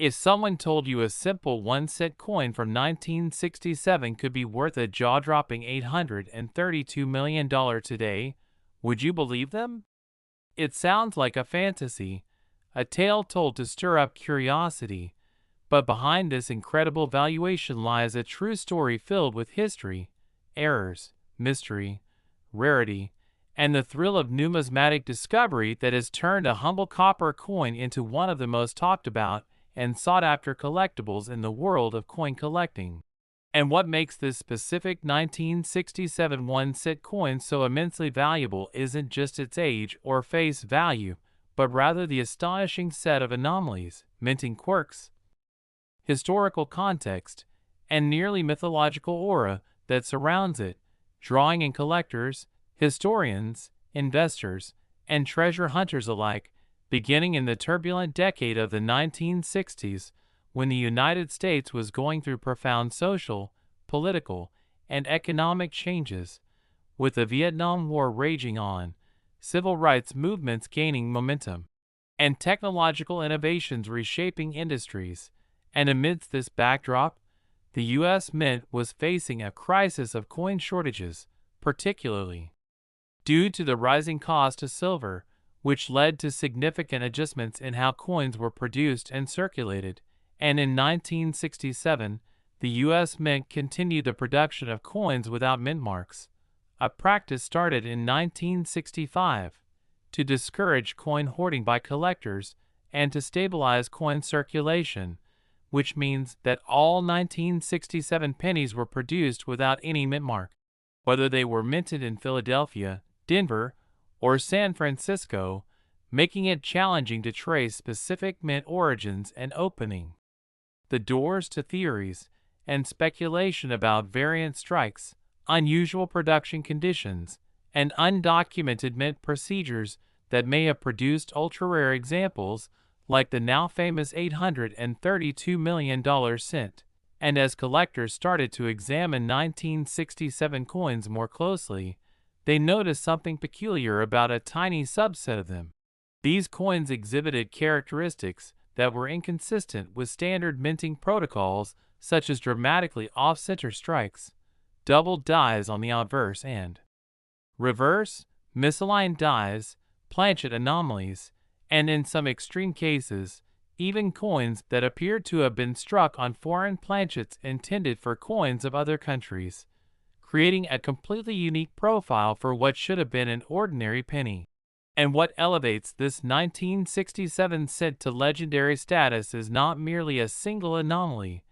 If someone told you a simple 1-cent coin from 1967 could be worth a jaw-dropping $832 million today, would you believe them? It sounds like a fantasy, a tale told to stir up curiosity, but behind this incredible valuation lies a true story filled with history, errors, mystery, rarity, and the thrill of numismatic discovery that has turned a humble copper coin into one of the most talked about and sought-after collectibles in the world of coin collecting. And what makes this specific 1967 1-cent coin so immensely valuable isn't just its age or face value, but rather the astonishing set of anomalies, minting quirks, historical context, and nearly mythological aura that surrounds it, drawing in collectors, historians, investors, and treasure hunters alike, beginning in the turbulent decade of the 1960s, when the United States was going through profound social, political, and economic changes, with the Vietnam War raging on, civil rights movements gaining momentum, and technological innovations reshaping industries. And amidst this backdrop, the U.S. Mint was facing a crisis of coin shortages, particularly due to the rising cost of silver, which led to significant adjustments in how coins were produced and circulated. And in 1967, the U.S. Mint continued the production of coins without mint marks, a practice started in 1965 to discourage coin hoarding by collectors and to stabilize coin circulation, which means that all 1967 pennies were produced without any mint mark, whether they were minted in Philadelphia, Denver, or San Francisco, making it challenging to trace specific mint origins and opening the doors to theories and speculation about variant strikes, unusual production conditions, and undocumented mint procedures that may have produced ultra-rare examples like the now famous $832 million cent. And as collectors started to examine 1967 coins more closely, they noticed something peculiar about a tiny subset of them. These coins exhibited characteristics that were inconsistent with standard minting protocols, such as dramatically off-center strikes, double dies on the obverse and reverse, misaligned dies, planchet anomalies, and in some extreme cases, even coins that appeared to have been struck on foreign planchets intended for coins of other countries, creating a completely unique profile for what should have been an ordinary penny. And what elevates this 1967 cent to legendary status is not merely a single anomaly,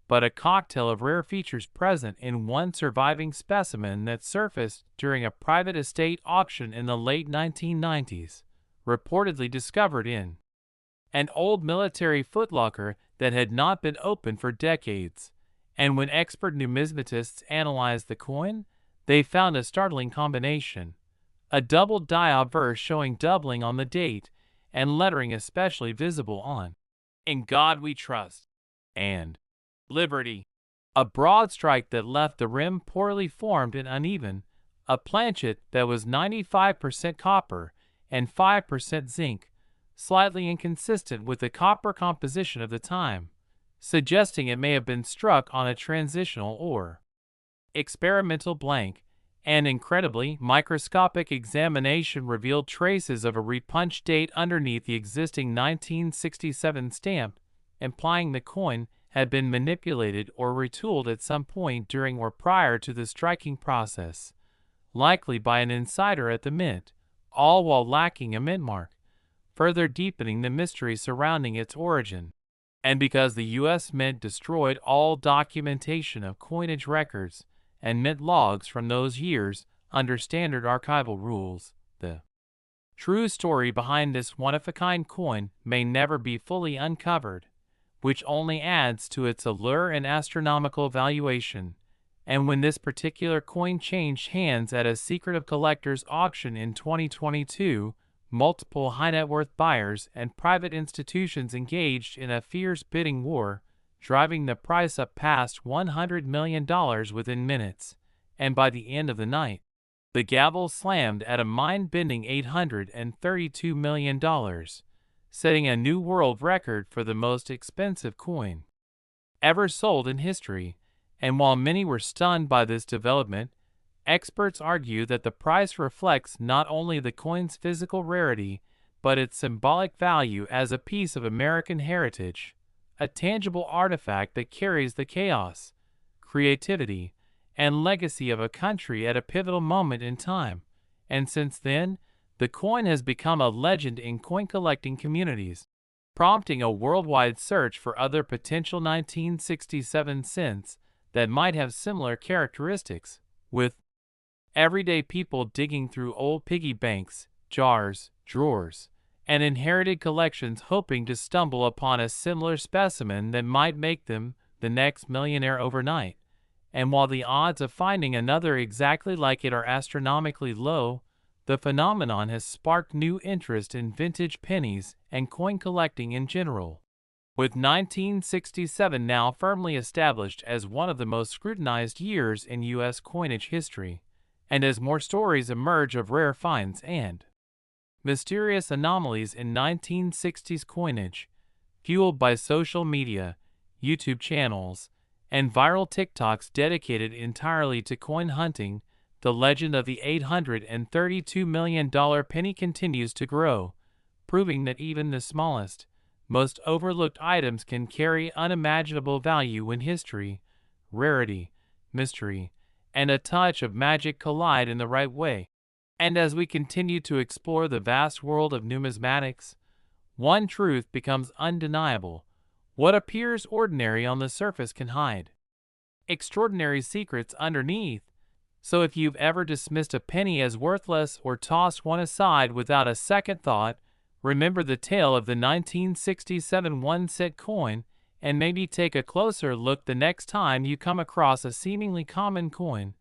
but a cocktail of rare features present in one surviving specimen that surfaced during a private estate auction in the late 1990s, reportedly discovered in an old military footlocker that had not been opened for decades. And when expert numismatists analyzed the coin, they found a startling combination: a double die obverse showing doubling on the date, and lettering especially visible on "In God We Trust" and "Liberty." A broad strike that left the rim poorly formed and uneven, a planchet that was 95% copper and 5% zinc, slightly inconsistent with the copper composition of the time, suggesting it may have been struck on a transitional or experimental blank. An incredibly microscopic examination revealed traces of a repunch date underneath the existing 1967 stamp, implying the coin had been manipulated or retooled at some point during or prior to the striking process, likely by an insider at the mint, all while lacking a mint mark, further deepening the mystery surrounding its origin. And because the U.S. Mint destroyed all documentation of coinage records and mint logs from those years under standard archival rules, the true story behind this one-of-a-kind coin may never be fully uncovered, which only adds to its allure and astronomical valuation. And when this particular coin changed hands at a secretive collector's auction in 2022, multiple high-net-worth buyers and private institutions engaged in a fierce bidding war, driving the price up past $100 million within minutes. And by the end of the night, the gavel slammed at a mind-bending $832 million, setting a new world record for the most expensive coin ever sold in history. And while many were stunned by this development, experts argue that the price reflects not only the coin's physical rarity, but its symbolic value as a piece of American heritage, a tangible artifact that carries the chaos, creativity, and legacy of a country at a pivotal moment in time. And since then, the coin has become a legend in coin collecting communities, prompting a worldwide search for other potential 1967 cents that might have similar characteristics, with everyday people digging through old piggy banks, jars, drawers, and inherited collections hoping to stumble upon a similar specimen that might make them the next millionaire overnight. And while the odds of finding another exactly like it are astronomically low, the phenomenon has sparked new interest in vintage pennies and coin collecting in general. With 1967 now firmly established as one of the most scrutinized years in U.S. coinage history, and as more stories emerge of rare finds and mysterious anomalies in 1960s coinage, fueled by social media, YouTube channels, and viral TikToks dedicated entirely to coin hunting, the legend of the $832 million penny continues to grow, proving that even the smallest, most overlooked items can carry unimaginable value when history, rarity, mystery, and a touch of magic collide in the right way. And as we continue to explore the vast world of numismatics, one truth becomes undeniable: what appears ordinary on the surface can hide extraordinary secrets underneath. So if you've ever dismissed a penny as worthless or tossed one aside without a second thought, remember the tale of the 1967 1-cent coin, and maybe take a closer look the next time you come across a seemingly common coin,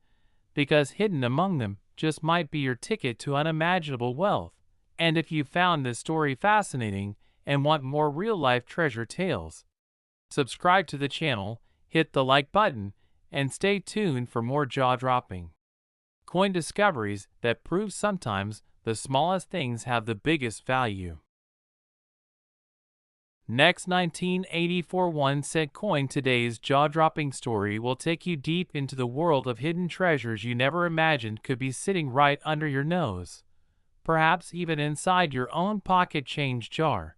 because hidden among them just might be your ticket to unimaginable wealth. And if you found this story fascinating and want more real-life treasure tales, subscribe to the channel, hit the like button, and stay tuned for more jaw-dropping coin discoveries that prove sometimes the smallest things have the biggest value. Next, 1984 1-cent coin. Today's jaw-dropping story will take you deep into the world of hidden treasures you never imagined could be sitting right under your nose, perhaps even inside your own pocket change jar.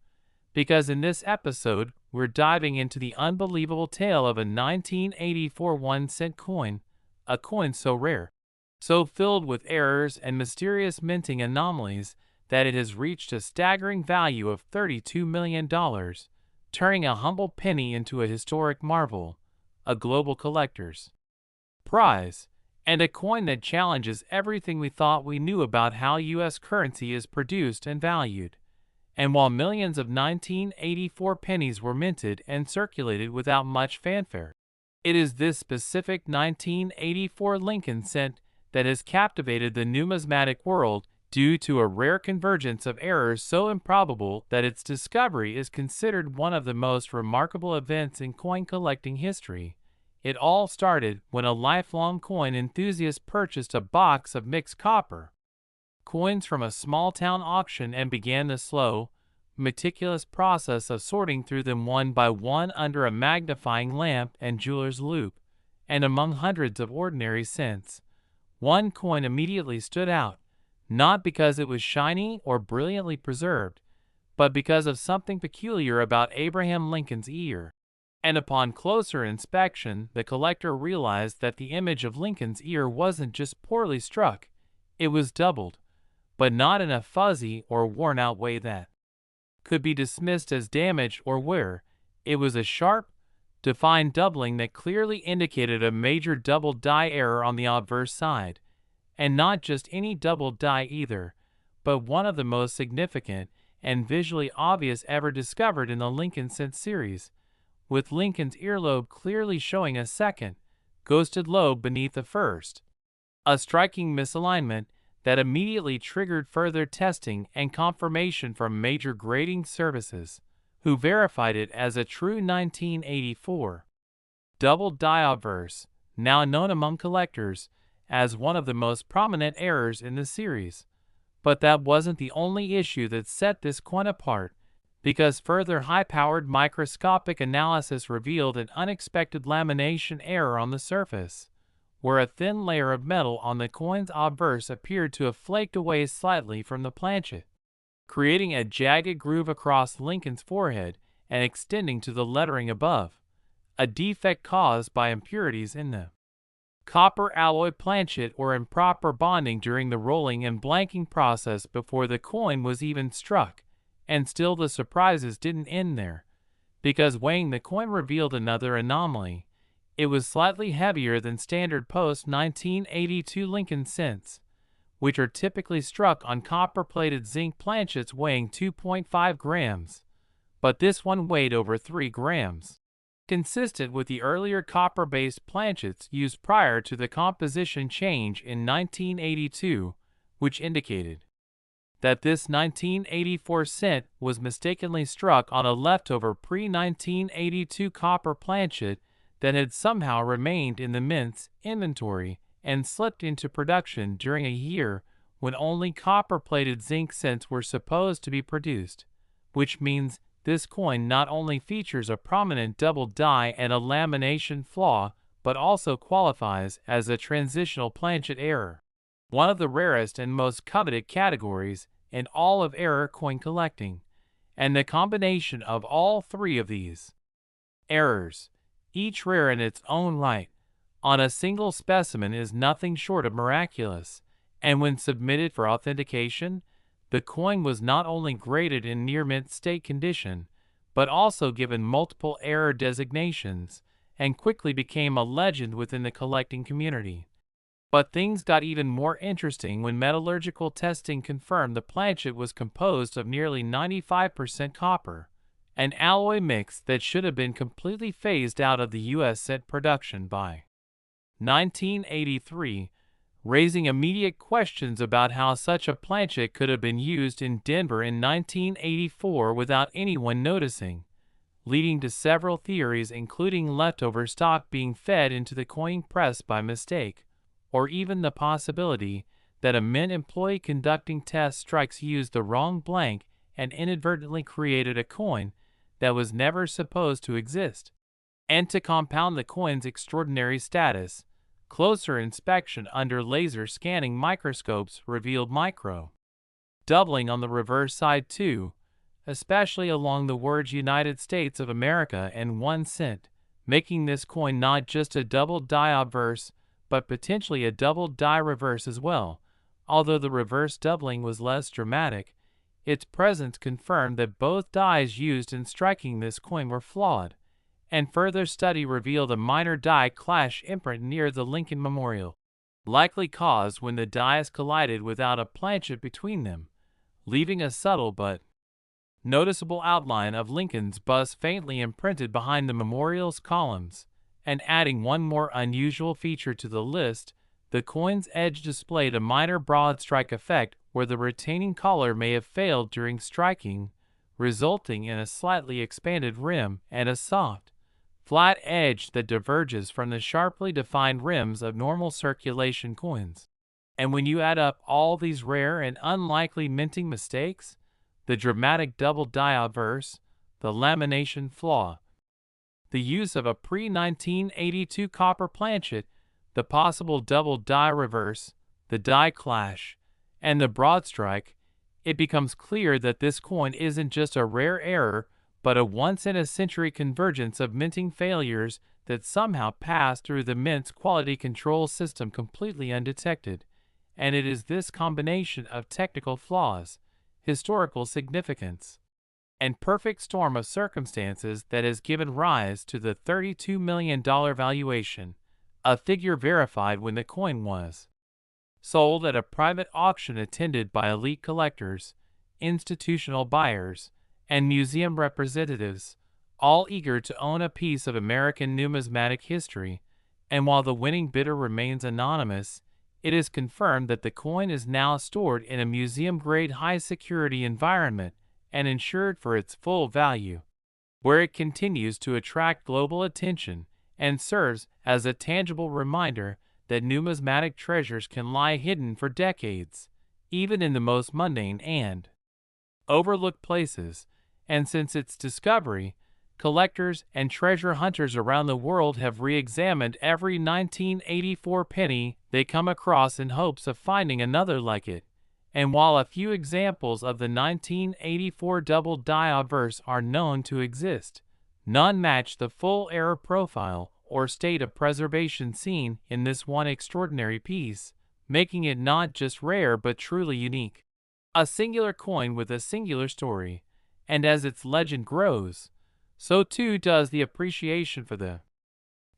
Because in this episode, we're diving into the unbelievable tale of a 1984 1-cent coin, a coin so rare, so filled with errors and mysterious minting anomalies that it has reached a staggering value of $32 million, turning a humble penny into a historic marvel, a global collector's prize, and a coin that challenges everything we thought we knew about how U.S. currency is produced and valued. And while millions of 1984 pennies were minted and circulated without much fanfare, it is this specific 1984 Lincoln cent that has captivated the numismatic world due to a rare convergence of errors so improbable that its discovery is considered one of the most remarkable events in coin collecting history. It all started when a lifelong coin enthusiast purchased a box of mixed copper coins from a small-town auction and began the slow, meticulous process of sorting through them one by one under a magnifying lamp and jeweler's loupe. And among hundreds of ordinary cents, one coin immediately stood out, not because it was shiny or brilliantly preserved, but because of something peculiar about Abraham Lincoln's ear. And upon closer inspection, the collector realized that the image of Lincoln's ear wasn't just poorly struck, it was doubled, but not in a fuzzy or worn-out way that could be dismissed as damage or wear. It was a sharp, defined doubling that clearly indicated a major double die error on the obverse side. And not just any double die either, but one of the most significant and visually obvious ever discovered in the Lincoln cent series, with Lincoln's earlobe clearly showing a second, ghosted lobe beneath the first. A striking misalignment that immediately triggered further testing and confirmation from major grading services, who verified it as a true 1984 double die obverse, now known among collectors as one of the most prominent errors in the series. But that wasn't the only issue that set this coin apart. because further high-powered microscopic analysis revealed an unexpected lamination error on the surface, where a thin layer of metal on the coin's obverse appeared to have flaked away slightly from the planchet, creating a jagged groove across Lincoln's forehead and extending to the lettering above, a defect caused by impurities in the copper alloy planchet or improper bonding during the rolling and blanking process before the coin was even struck. And still the surprises didn't end there, because weighing the coin revealed another anomaly. It was slightly heavier than standard post-1982 Lincoln cents, which are typically struck on copper-plated zinc planchets weighing 2.5 grams, but this one weighed over 3 grams, consistent with the earlier copper-based planchets used prior to the composition change in 1982, which indicated that this 1984 cent was mistakenly struck on a leftover pre-1982 copper planchet that had somehow remained in the mint's inventory and slipped into production during a year when only copper-plated zinc cents were supposed to be produced, which means this coin not only features a prominent double die and a lamination flaw, but also qualifies as a transitional planchet error, one of the rarest and most coveted categories in all of error coin collecting, and the combination of all three of these errors, each rare in its own right, on a single specimen is nothing short of miraculous, and when submitted for authentication, the coin was not only graded in near mint state condition, but also given multiple error designations, and quickly became a legend within the collecting community. But things got even more interesting when metallurgical testing confirmed the planchet was composed of nearly 95% copper, an alloy mix that should have been completely phased out of the U.S. cent production by 1983, raising immediate questions about how such a planchet could have been used in Denver in 1984 without anyone noticing, leading to several theories including leftover stock being fed into the coin press by mistake, or even the possibility that a mint employee conducting test strikes used the wrong blank and inadvertently created a coin that was never supposed to exist. And to compound the coin's extraordinary status, closer inspection under laser scanning microscopes revealed micro doubling on the reverse side too, especially along the words United States of America and 1 cent, making this coin not just a double die obverse, but potentially a double die reverse as well. Although the reverse doubling was less dramatic, its presence confirmed that both dies used in striking this coin were flawed, and further study revealed a minor die clash imprint near the Lincoln Memorial, likely caused when the dies collided without a planchet between them, leaving a subtle but noticeable outline of Lincoln's bust faintly imprinted behind the memorial's columns. And adding one more unusual feature to the list, the coin's edge displayed a minor broad strike effect where the retaining collar may have failed during striking, resulting in a slightly expanded rim and a soft, flat edge that diverges from the sharply defined rims of normal circulation coins. And when you add up all these rare and unlikely minting mistakes, the dramatic double die obverse, the lamination flaw, the use of a pre-1982 copper planchet, the possible double die reverse, the die clash, and the broad strike, it becomes clear that this coin isn't just a rare error, but a once-in-a-century convergence of minting failures that somehow passed through the mint's quality control system completely undetected. And it is this combination of technical flaws, historical significance, and perfect storm of circumstances that has given rise to the $32 million valuation, a figure verified when the coin was sold at a private auction attended by elite collectors, institutional buyers, and museum representatives, all eager to own a piece of American numismatic history. And while the winning bidder remains anonymous, it is confirmed that the coin is now stored in a museum-grade high-security environment and insured for its full value, where it continues to attract global attention and serves as a tangible reminder that numismatic treasures can lie hidden for decades, even in the most mundane and overlooked places, And since its discovery, collectors and treasure hunters around the world have re-examined every 1984 penny they come across in hopes of finding another like it. And while a few examples of the 1984 double die obverse are known to exist, none match the full error profile or state of preservation seen in this one extraordinary piece, making it not just rare but truly unique. A singular coin with a singular story, and as its legend grows, so too does the appreciation for the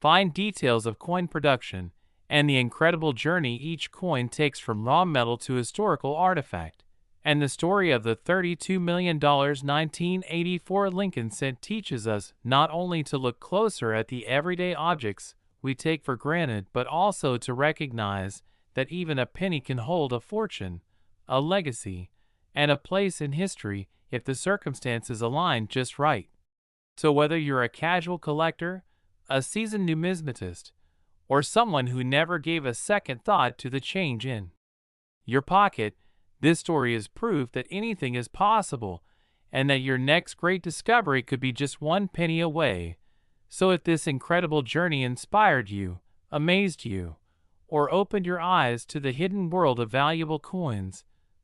fine details of coin production and the incredible journey each coin takes from raw metal to historical artifact. And the story of the $32 million 1984 Lincoln cent teaches us not only to look closer at the everyday objects we take for granted, but also to recognize that even a penny can hold a fortune, a legacy, and a place in history if the circumstances align just right. So whether you're a casual collector, a seasoned numismatist, or someone who never gave a second thought to the change in your pocket, this story is proof that anything is possible and that your next great discovery could be just one penny away. So if this incredible journey inspired you, amazed you, or opened your eyes to the hidden world of valuable coins,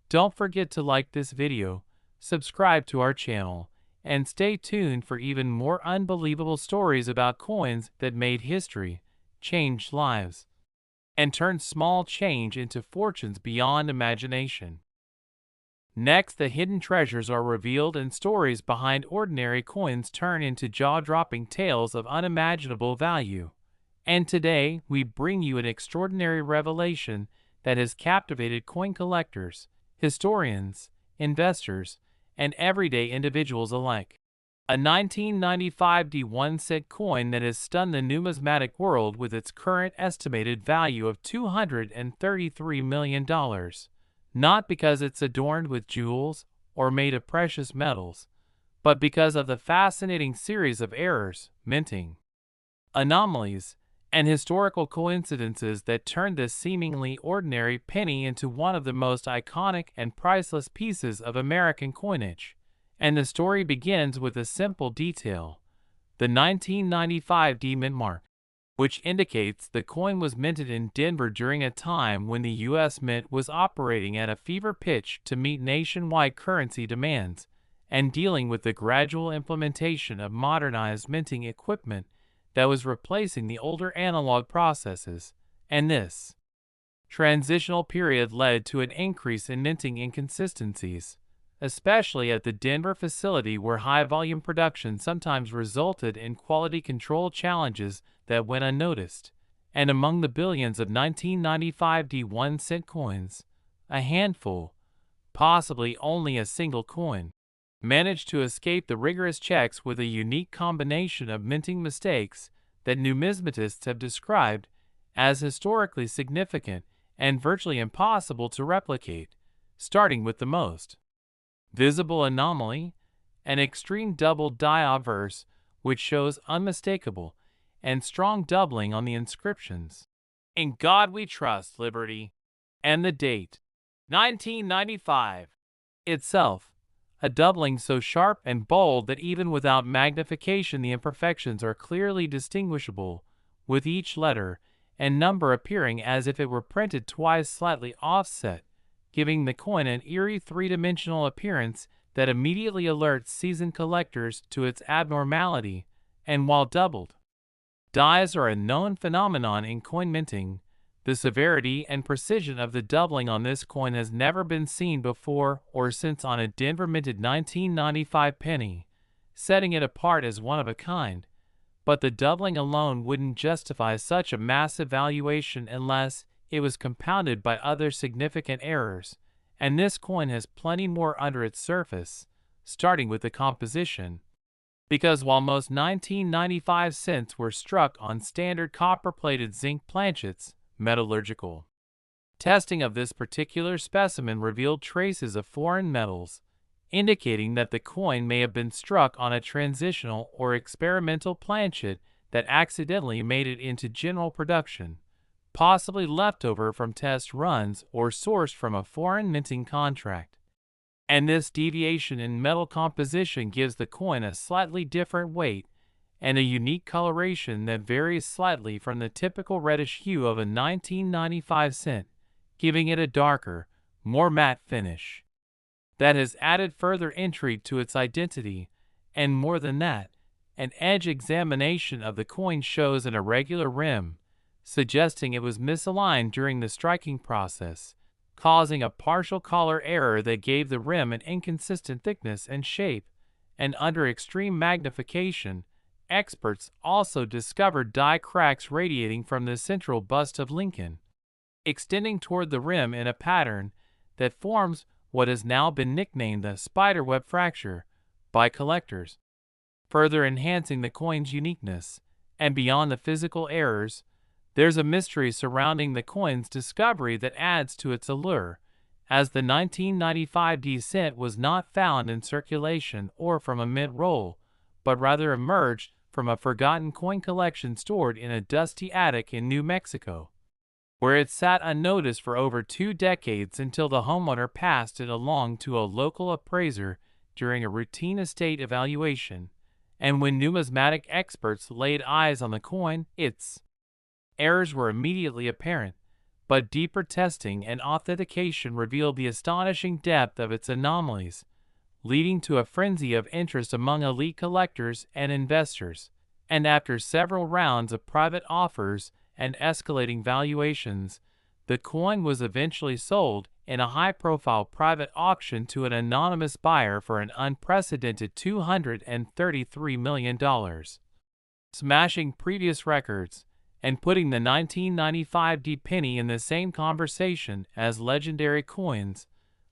don't forget to like this video, subscribe to our channel, and stay tuned for even more unbelievable stories about coins that made history, changed lives, and turned small change into fortunes beyond imagination. Next, the hidden treasures are revealed and stories behind ordinary coins turn into jaw-dropping tales of unimaginable value. And today, we bring you an extraordinary revelation that has captivated coin collectors, historians, investors, and everyday individuals alike. A 1995 D1 cent coin that has stunned the numismatic world with its current estimated value of $233 million. Not because it's adorned with jewels or made of precious metals, but because of the fascinating series of errors, minting, anomalies, and historical coincidences that turned this seemingly ordinary penny into one of the most iconic and priceless pieces of American coinage. And the story begins with a simple detail: the 1995 D mint mark, which indicates the coin was minted in Denver during a time when the U.S. Mint was operating at a fever pitch to meet nationwide currency demands and dealing with the gradual implementation of modernized minting equipment that was replacing the older analog processes. And this transitional period led to an increase in minting inconsistencies, especially at the Denver facility, where high-volume production sometimes resulted in quality control challenges that went unnoticed. And among the billions of 1995 D1 cent coins, a handful, possibly only a single coin, managed to escape the rigorous checks with a unique combination of minting mistakes that numismatists have described as historically significant and virtually impossible to replicate, starting with the most visible anomaly, an extreme double die obverse, which shows unmistakable and strong doubling on the inscriptions. "In God We Trust, Liberty," and the date, 1995, itself, a doubling so sharp and bold that even without magnification the imperfections are clearly distinguishable, with each letter and number appearing as if it were printed twice slightly offset, giving the coin an eerie three-dimensional appearance that immediately alerts seasoned collectors to its abnormality. And while doubled dies are a known phenomenon in coin minting, the severity and precision of the doubling on this coin has never been seen before or since on a Denver minted 1995 penny, setting it apart as one of a kind. But the doubling alone wouldn't justify such a massive valuation unless it was compounded by other significant errors, and this coin has plenty more under its surface, starting with the composition. Because while most 1995 cents were struck on standard copper-plated zinc planchets, metallurgical testing of this particular specimen revealed traces of foreign metals, indicating that the coin may have been struck on a transitional or experimental planchet that accidentally made it into general production, possibly leftover from test runs or sourced from a foreign minting contract. And this deviation in metal composition gives the coin a slightly different weight and a unique coloration that varies slightly from the typical reddish hue of a 1995 cent, giving it a darker, more matte finish. That has added further intrigue to its identity, and more than that, an edge examination of the coin shows an irregular rim, suggesting it was misaligned during the striking process, causing a partial color error that gave the rim an inconsistent thickness and shape, and under extreme magnification, experts also discovered die cracks radiating from the central bust of Lincoln, extending toward the rim in a pattern that forms what has now been nicknamed the spiderweb fracture by collectors, further enhancing the coin's uniqueness. And beyond the physical errors, there's a mystery surrounding the coin's discovery that adds to its allure, as the 1995 D cent was not found in circulation or from a mint roll, but rather emerged from a forgotten coin collection stored in a dusty attic in New Mexico, where it sat unnoticed for over 2 decades until the homeowner passed it along to a local appraiser during a routine estate evaluation. And when numismatic experts laid eyes on the coin, its errors were immediately apparent, but deeper testing and authentication revealed the astonishing depth of its anomalies, leading to a frenzy of interest among elite collectors and investors. And after several rounds of private offers and escalating valuations, the coin was eventually sold in a high-profile private auction to an anonymous buyer for an unprecedented $233 million, smashing previous records and putting the 1995 D penny in the same conversation as legendary coins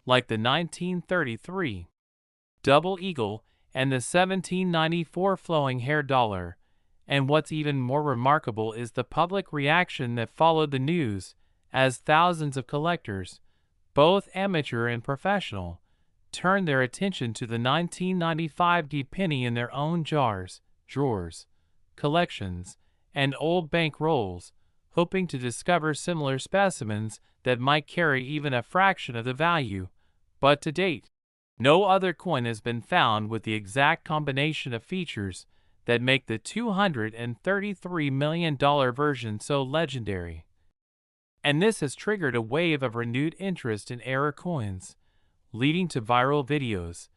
like the 1933 Double Eagle and the 1794 Flowing Hair Dollar. And what's even more remarkable is the public reaction that followed the news, as thousands of collectors, both amateur and professional, turned their attention to the 1995 D penny in their own jars, drawers, collections, and old bank rolls, hoping to discover similar specimens that might carry even a fraction of the value. But to date, no other coin has been found with the exact combination of features that make the $233 million version so legendary. And this has triggered a wave of renewed interest in error coins, leading to viral videos,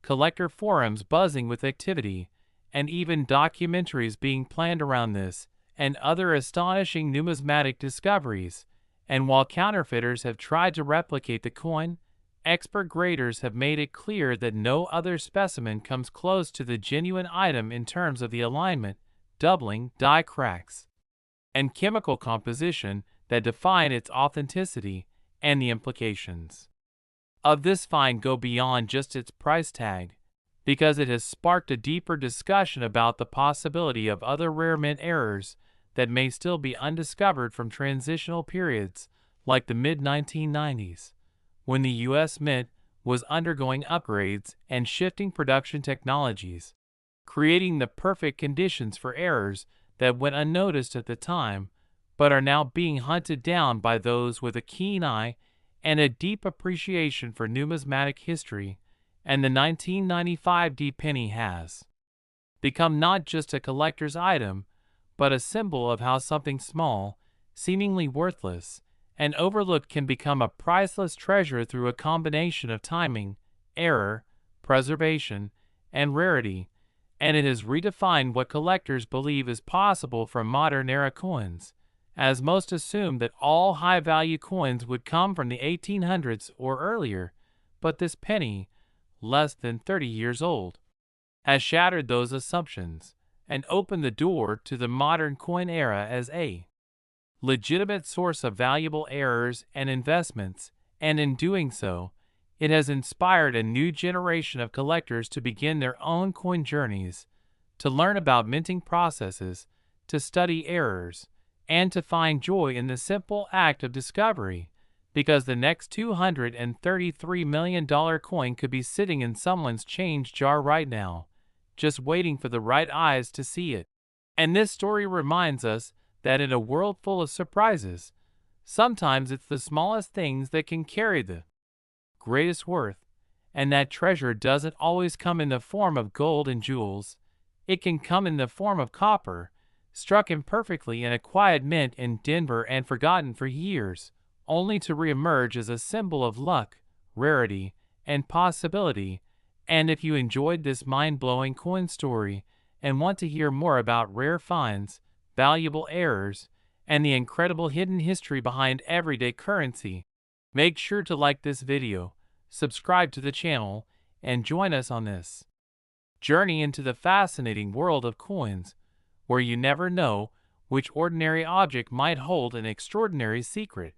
collector forums buzzing with activity, and even documentaries being planned around this and other astonishing numismatic discoveries. And while counterfeiters have tried to replicate the coin, expert graders have made it clear that no other specimen comes close to the genuine item in terms of the alignment, doubling, die cracks, and chemical composition that define its authenticity. And the implications of this find go beyond just its price tag, because it has sparked a deeper discussion about the possibility of other rare mint errors that may still be undiscovered from transitional periods like the mid-1990s, when the U.S. Mint was undergoing upgrades and shifting production technologies, creating the perfect conditions for errors that went unnoticed at the time, but are now being hunted down by those with a keen eye and a deep appreciation for numismatic history. And the 1995 D penny has become not just a collector's item, but a symbol of how something small, seemingly worthless, and overlooked can become a priceless treasure through a combination of timing, error, preservation, and rarity. And it has redefined what collectors believe is possible from modern-era coins, as most assume that all high-value coins would come from the 1800s or earlier. But this penny, less than 30 years old, has shattered those assumptions and opened the door to the modern coin era as a legitimate source of valuable errors and investments. And in doing so, it has inspired a new generation of collectors to begin their own coin journeys, to learn about minting processes, to study errors, and to find joy in the simple act of discovery, because the next $233 million coin could be sitting in someone's change jar right now, just waiting for the right eyes to see it. And this story reminds us that in a world full of surprises, sometimes it's the smallest things that can carry the greatest worth. and that treasure doesn't always come in the form of gold and jewels. It can come in the form of copper, struck imperfectly in a quiet mint in Denver and forgotten for years, only to reemerge as a symbol of luck, rarity, and possibility. And if you enjoyed this mind-blowing coin story and want to hear more about rare finds, valuable errors, and the incredible hidden history behind everyday currency, make sure to like this video, subscribe to the channel, and join us on this journey into the fascinating world of coins, where you never know which ordinary object might hold an extraordinary secret.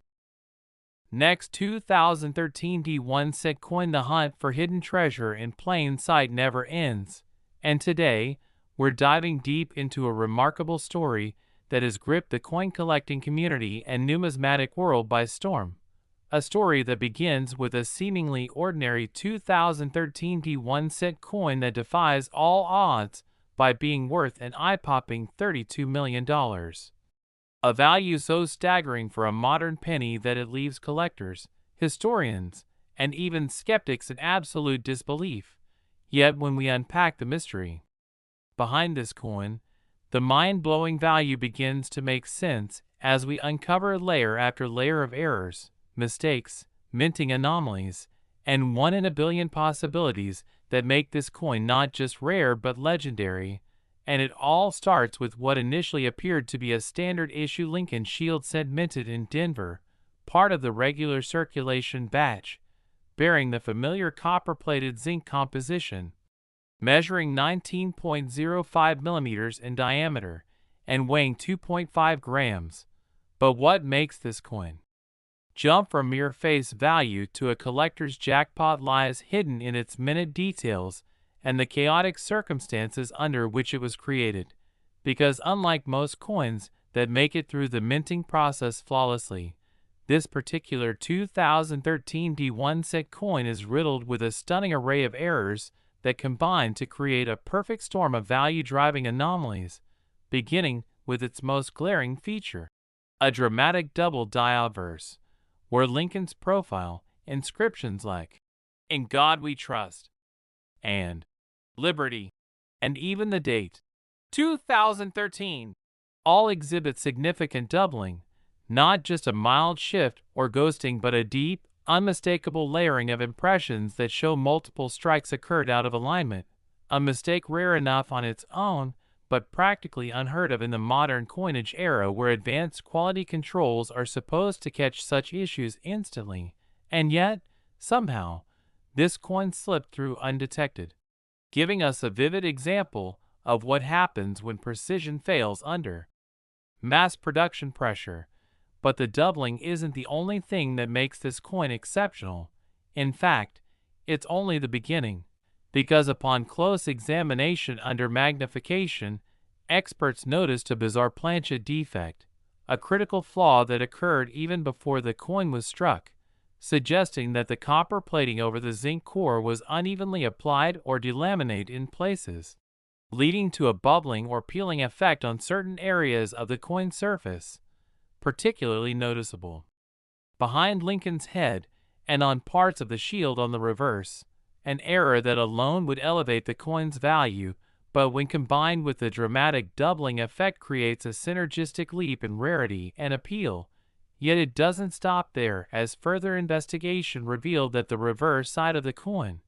Next, 2013 D1 cent coin. The hunt for hidden treasure in plain sight never ends, and today we're diving deep into a remarkable story that has gripped the coin collecting community and numismatic world by storm. A story that begins with a seemingly ordinary 2013 D1 cent coin that defies all odds by being worth an eye-popping $32 million. A value so staggering for a modern penny that it leaves collectors, historians, and even skeptics in absolute disbelief. Yet when we unpack the mystery behind this coin, the mind-blowing value begins to make sense as we uncover layer after layer of errors, mistakes, minting anomalies, and 1 in a billion possibilities that make this coin not just rare but legendary. And it all starts with what initially appeared to be a standard issue Lincoln Shield cent minted in Denver, part of the regular circulation batch, bearing the familiar copper-plated zinc composition, measuring 19.05 millimeters in diameter and weighing 2.5 grams. But what makes this coin jump from mere face value to a collector's jackpot lies hidden in its minute details and the chaotic circumstances under which it was created. Because unlike most coins that make it through the minting process flawlessly, this particular 2013 D1 cent coin is riddled with a stunning array of errors that combine to create a perfect storm of value-driving anomalies, beginning with its most glaring feature, a dramatic double die obverse, where Lincoln's profile, inscriptions like, "In God We Trust," and "Liberty," and even the date, 2013, all exhibit significant doubling, not just a mild shift or ghosting but a deep, unmistakable layering of impressions that show multiple strikes occurred out of alignment, a mistake rare enough on its own but practically unheard of in the modern coinage era where advanced quality controls are supposed to catch such issues instantly. And yet, somehow, this coin slipped through undetected, giving us a vivid example of what happens when precision fails under mass production pressure. But the doubling isn't the only thing that makes this coin exceptional. In fact, it's only the beginning, because upon close examination under magnification, experts noticed a bizarre planchet defect, a critical flaw that occurred even before the coin was struck, suggesting that the copper plating over the zinc core was unevenly applied or delaminated in places, leading to a bubbling or peeling effect on certain areas of the coin surface, particularly noticeable behind Lincoln's head and on parts of the shield on the reverse, an error that alone would elevate the coin's value, but when combined with the dramatic doubling effect creates a synergistic leap in rarity and appeal. Yet it doesn't stop there, as further investigation revealed that the reverse side of the coin,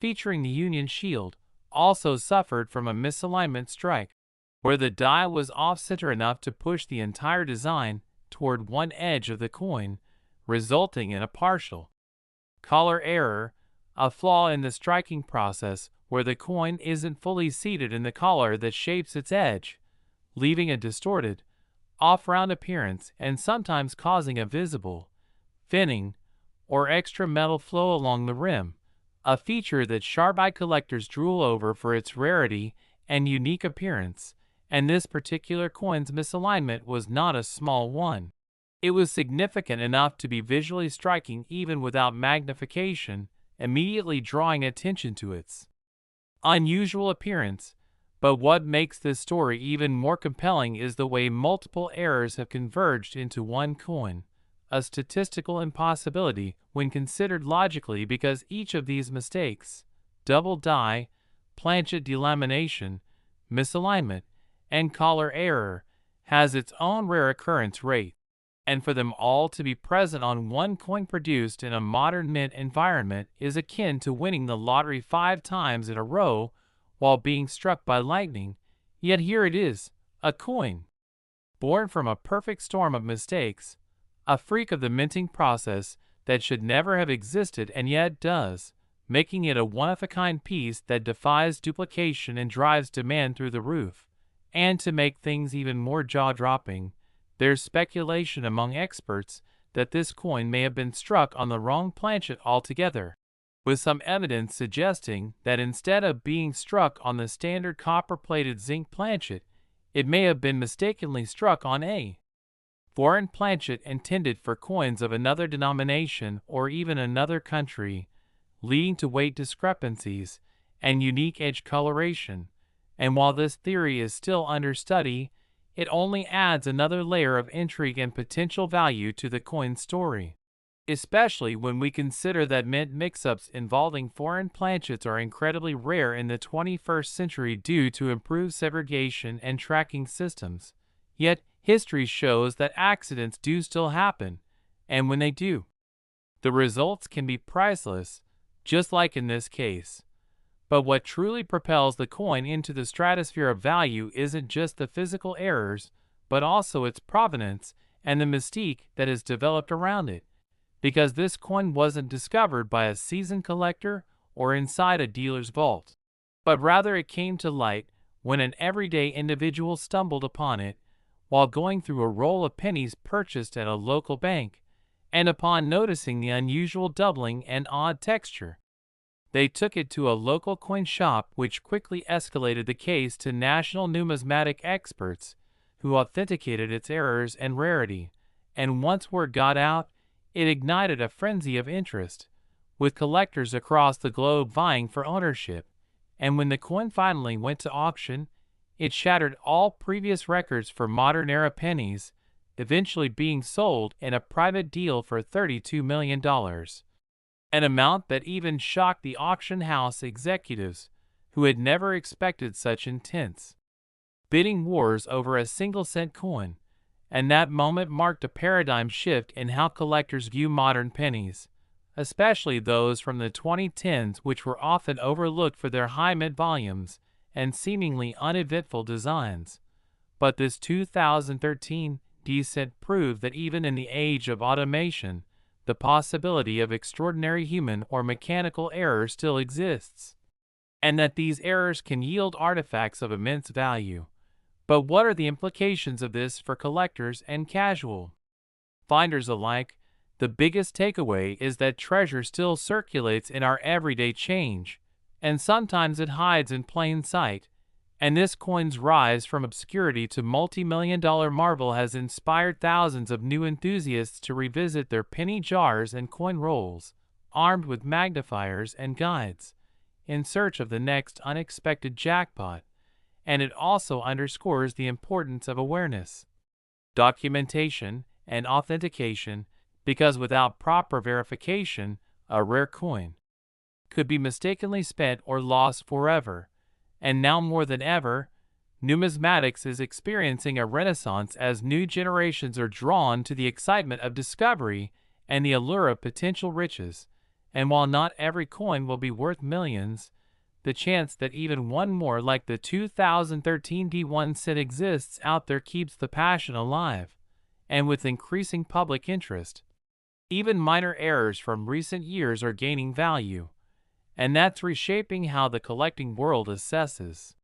featuring the Union shield, also suffered from a misalignment strike, where the die was off-center enough to push the entire design toward one edge of the coin, resulting in a partial collar error, a flaw in the striking process where the coin isn't fully seated in the collar that shapes its edge, leaving a distorted, off-round appearance and sometimes causing a visible finning or extra metal flow along the rim, a feature that sharp-eyed collectors drool over for its rarity and unique appearance. And this particular coin's misalignment was not a small one. It was significant enough to be visually striking even without magnification, immediately drawing attention to its unusual appearance. But what makes this story even more compelling is the way multiple errors have converged into one coin, a statistical impossibility when considered logically, because each of these mistakes, double die, planchet delamination, misalignment, and color error, has its own rare occurrence rate, and for them all to be present on one coin produced in a modern mint environment is akin to winning the lottery 5 times in a row while being struck by lightning. Yet here it is, a coin born from a perfect storm of mistakes, a freak of the minting process that should never have existed and yet does, making it a one-of-a-kind piece that defies duplication and drives demand through the roof. And to make things even more jaw-dropping, there's speculation among experts that this coin may have been struck on the wrong planchet altogether, with some evidence suggesting that instead of being struck on the standard copper-plated zinc planchet, it may have been mistakenly struck on a foreign planchet intended for coins of another denomination or even another country, leading to weight discrepancies and unique edge coloration. And while this theory is still under study, it only adds another layer of intrigue and potential value to the coin story, especially when we consider that mint mix-ups involving foreign planchets are incredibly rare in the 21st century due to improved segregation and tracking systems. Yet, history shows that accidents do still happen, and when they do, the results can be priceless, just like in this case. But what truly propels the coin into the stratosphere of value isn't just the physical errors, but also its provenance and the mystique that is developed around it. Because this coin wasn't discovered by a seasoned collector or inside a dealer's vault, but rather it came to light when an everyday individual stumbled upon it while going through a roll of pennies purchased at a local bank, and upon noticing the unusual doubling and odd texture, they took it to a local coin shop, which quickly escalated the case to national numismatic experts who authenticated its errors and rarity, and once word got out, it ignited a frenzy of interest, with collectors across the globe vying for ownership. And when the coin finally went to auction, it shattered all previous records for modern-era pennies, eventually being sold in a private deal for $32 million. An amount that even shocked the auction house executives, who had never expected such intense bidding wars over a single-cent coin. And that moment marked a paradigm shift in how collectors view modern pennies, especially those from the 2010s, which were often overlooked for their high mint volumes and seemingly uneventful designs. But this 2013 descent proved that even in the age of automation, the possibility of extraordinary human or mechanical error still exists, and that these errors can yield artifacts of immense value. But what are the implications of this for collectors and casual finders alike? The biggest takeaway is that treasure still circulates in our everyday change, and sometimes it hides in plain sight. And this coin's rise from obscurity to multi-million-dollar marvel has inspired thousands of new enthusiasts to revisit their penny jars and coin rolls, armed with magnifiers and guides, in search of the next unexpected jackpot. And it also underscores the importance of awareness, documentation, and authentication, because without proper verification, a rare coin could be mistakenly spent or lost forever. And now more than ever, numismatics is experiencing a renaissance as new generations are drawn to the excitement of discovery and the allure of potential riches. And while not every coin will be worth millions, the chance that even one more like the 2013 D1 cent exists out there keeps the passion alive. And with increasing public interest, even minor errors from recent years are gaining value. And that's reshaping how the collecting world assesses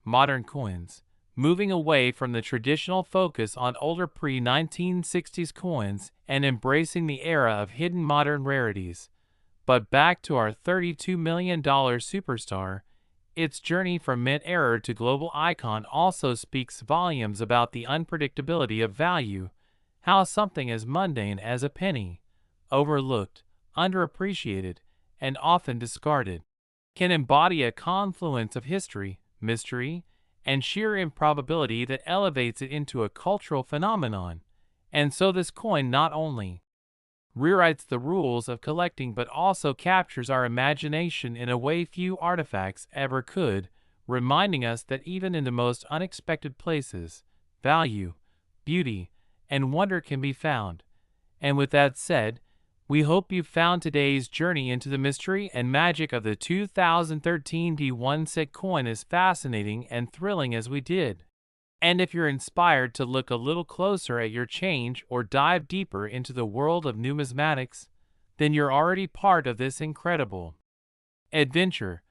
modern coins, moving away from the traditional focus on older pre-1960s coins and embracing the era of hidden modern rarities. But back to our $32 million superstar, its journey from mint error to global icon also speaks volumes about the unpredictability of value, how something as mundane as a penny, overlooked, underappreciated, and often discarded, can embody a confluence of history, mystery, and sheer improbability that elevates it into a cultural phenomenon. And so this coin not only rewrites the rules of collecting but also captures our imagination in a way few artifacts ever could, reminding us that even in the most unexpected places, value, beauty, and wonder can be found. And with that said, we hope you found today's journey into the mystery and magic of the 2013 D1 cent coin as fascinating and thrilling as we did. And if you're inspired to look a little closer at your change or dive deeper into the world of numismatics, then you're already part of this incredible adventure.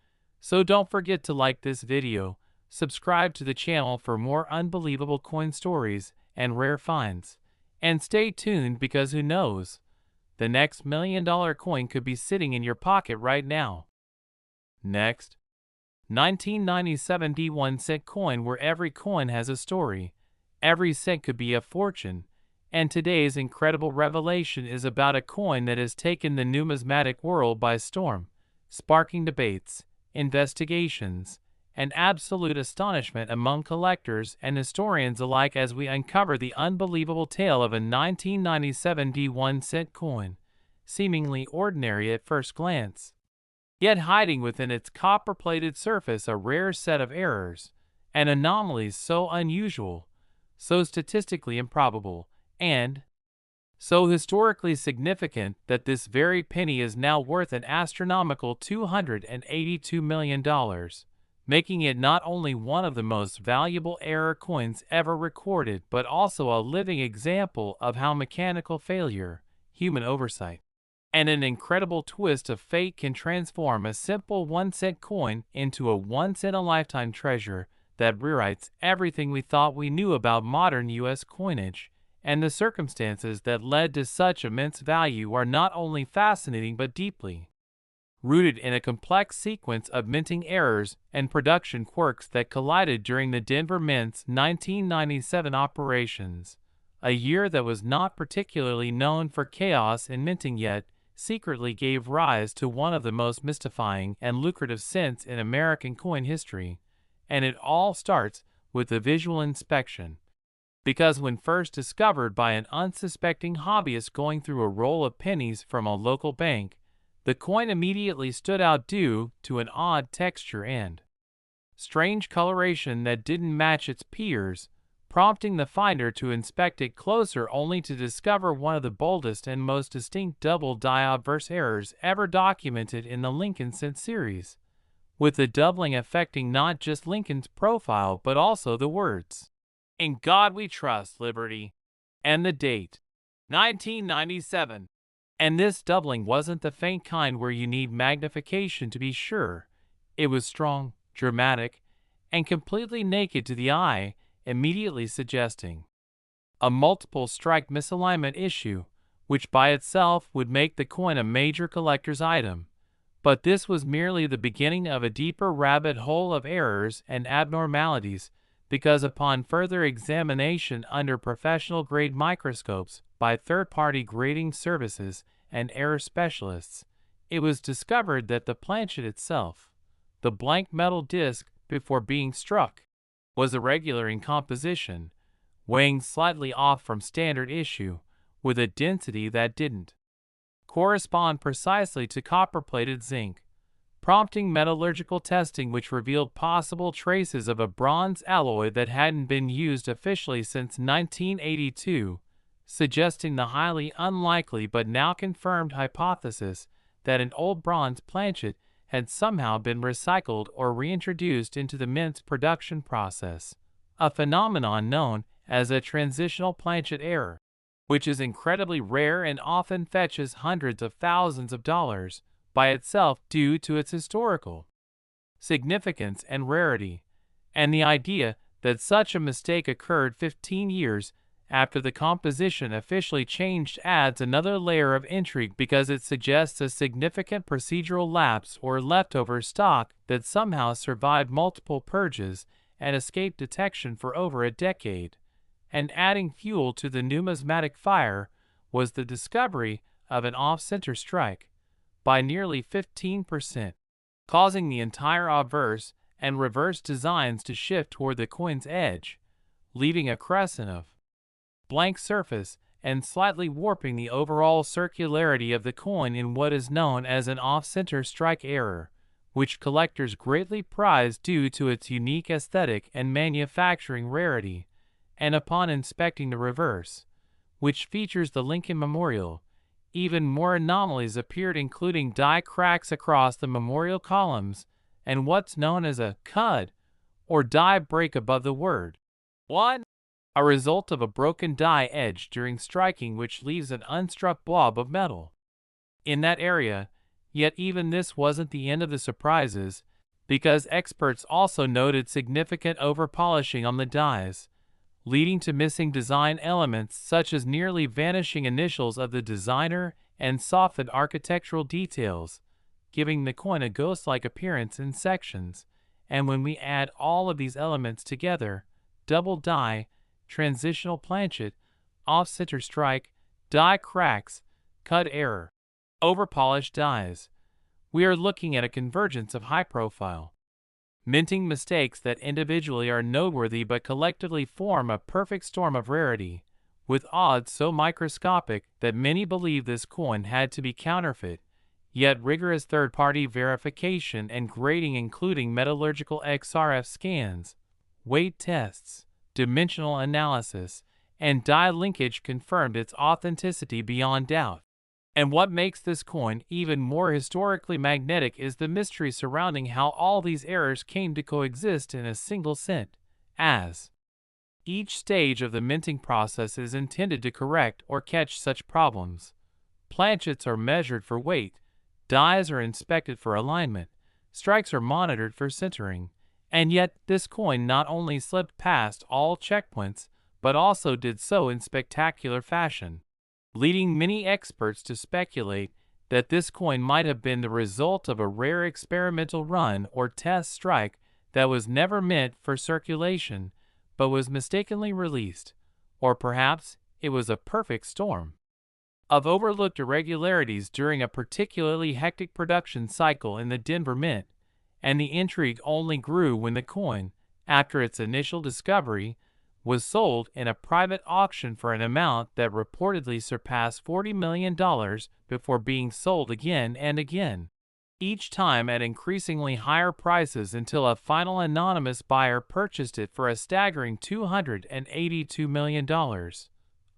So don't forget to like this video, subscribe to the channel for more unbelievable coin stories and rare finds, and stay tuned because who knows, the next $1 million coin could be sitting in your pocket right now. Next, 1997 D1 cent coin, where every coin has a story. Every cent could be a fortune. And today's incredible revelation is about a coin that has taken the numismatic world by storm, sparking debates, investigations, and absolute astonishment among collectors and historians alike as we uncover the unbelievable tale of a 1997 D1 cent coin, seemingly ordinary at first glance, yet hiding within its copper-plated surface a rare set of errors and anomalies so unusual, so statistically improbable, and so historically significant that this very penny is now worth an astronomical $282 million, making it not only one of the most valuable error coins ever recorded but also a living example of how mechanical failure, human oversight, and an incredible twist of fate can transform a simple 1 cent coin into a once-in-a-lifetime treasure that rewrites everything we thought we knew about modern U.S. coinage. And the circumstances that led to such immense value are not only fascinating but deeply rooted in a complex sequence of minting errors and production quirks that collided during the Denver Mint's 1997 operations, a year that was not particularly known for chaos in minting yet secretly gave rise to one of the most mystifying and lucrative cents in American coin history. And it all starts with the visual inspection. Because when first discovered by an unsuspecting hobbyist going through a roll of pennies from a local bank, the coin immediately stood out due to an odd texture and strange coloration that didn't match its peers, prompting the finder to inspect it closer only to discover one of the boldest and most distinct double die obverse errors ever documented in the Lincoln cent series, with the doubling affecting not just Lincoln's profile but also the words, "In God We Trust, Liberty," and the date, 1997. And this doubling wasn't the faint kind where you need magnification to be sure. It was strong, dramatic, and completely naked to the eye, immediately suggesting a multiple strike misalignment issue, which by itself would make the coin a major collector's item. But this was merely the beginning of a deeper rabbit hole of errors and abnormalities, because upon further examination under professional-grade microscopes by third-party grading services and error specialists, it was discovered that the planchet itself, the blank metal disc before being struck, was irregular in composition, weighing slightly off from standard issue, with a density that didn't correspond precisely to copper-plated zinc, prompting metallurgical testing which revealed possible traces of a bronze alloy that hadn't been used officially since 1982, suggesting the highly unlikely but now confirmed hypothesis that an old bronze planchet had somehow been recycled or reintroduced into the mint's production process, a phenomenon known as a transitional planchet error, which is incredibly rare and often fetches hundreds of thousands of dollars by itself due to its historical significance and rarity, and the idea that such a mistake occurred 15 years after the composition officially changed adds another layer of intrigue because it suggests a significant procedural lapse or leftover stock that somehow survived multiple purges and escaped detection for over a decade. And adding fuel to the numismatic fire was the discovery of an off-center strike by nearly 15%, causing the entire obverse and reverse designs to shift toward the coin's edge, leaving a crescent of blank surface and slightly warping the overall circularity of the coin in what is known as an off-center strike error, which collectors greatly prize due to its unique aesthetic and manufacturing rarity. And upon inspecting the reverse, which features the Lincoln Memorial, even more anomalies appeared, including die cracks across the memorial columns and what's known as a cud, or die break above the word 1, a result of a broken die edge during striking, which leaves an unstruck blob of metal in that area. Yet even this wasn't the end of the surprises, because experts also noted significant overpolishing on the dies, leading to missing design elements such as nearly vanishing initials of the designer and softened architectural details, giving the coin a ghost-like appearance in sections. And when we add all of these elements together, double die, transitional planchet, off-center strike, die cracks, cud error, overpolished dies, we are looking at a convergence of high-profile minting mistakes that individually are noteworthy but collectively form a perfect storm of rarity, with odds so microscopic that many believe this coin had to be counterfeit. Yet rigorous third-party verification and grading, including metallurgical XRF scans, weight tests, dimensional analysis, and die linkage, confirmed its authenticity beyond doubt. And what makes this coin even more historically magnetic is the mystery surrounding how all these errors came to coexist in a single cent, as each stage of the minting process is intended to correct or catch such problems. Planchets are measured for weight, dies are inspected for alignment, strikes are monitored for centering, and yet this coin not only slipped past all checkpoints, but also did so in spectacular fashion, leading many experts to speculate that this coin might have been the result of a rare experimental run or test strike that was never meant for circulation, but was mistakenly released, or perhaps it was a perfect storm of overlooked irregularities during a particularly hectic production cycle in the Denver Mint. And the intrigue only grew when the coin, after its initial discovery, was sold in a private auction for an amount that reportedly surpassed $40 million before being sold again and again, each time at increasingly higher prices, until a final anonymous buyer purchased it for a staggering $282 million,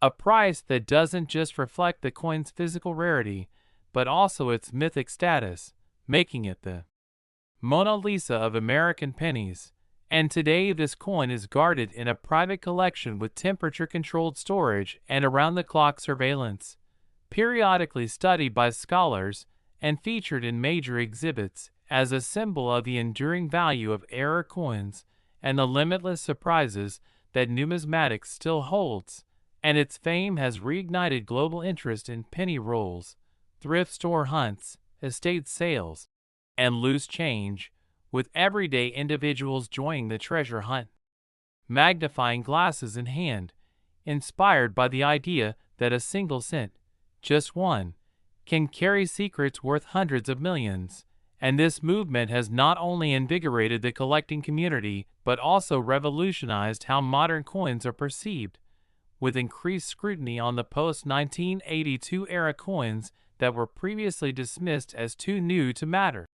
a price that doesn't just reflect the coin's physical rarity, but also its mythic status, making it the Mona Lisa of American pennies. And today this coin is guarded in a private collection with temperature-controlled storage and around-the-clock surveillance, periodically studied by scholars and featured in major exhibits as a symbol of the enduring value of error coins and the limitless surprises that numismatics still holds. And its fame has reignited global interest in penny rolls, thrift store hunts, estate sales, and loose change, with everyday individuals joining the treasure hunt, magnifying glasses in hand, inspired by the idea that a single cent, just one, can carry secrets worth hundreds of millions. And this movement has not only invigorated the collecting community, but also revolutionized how modern coins are perceived, with increased scrutiny on the post-1982 era coins that were previously dismissed as too new to matter.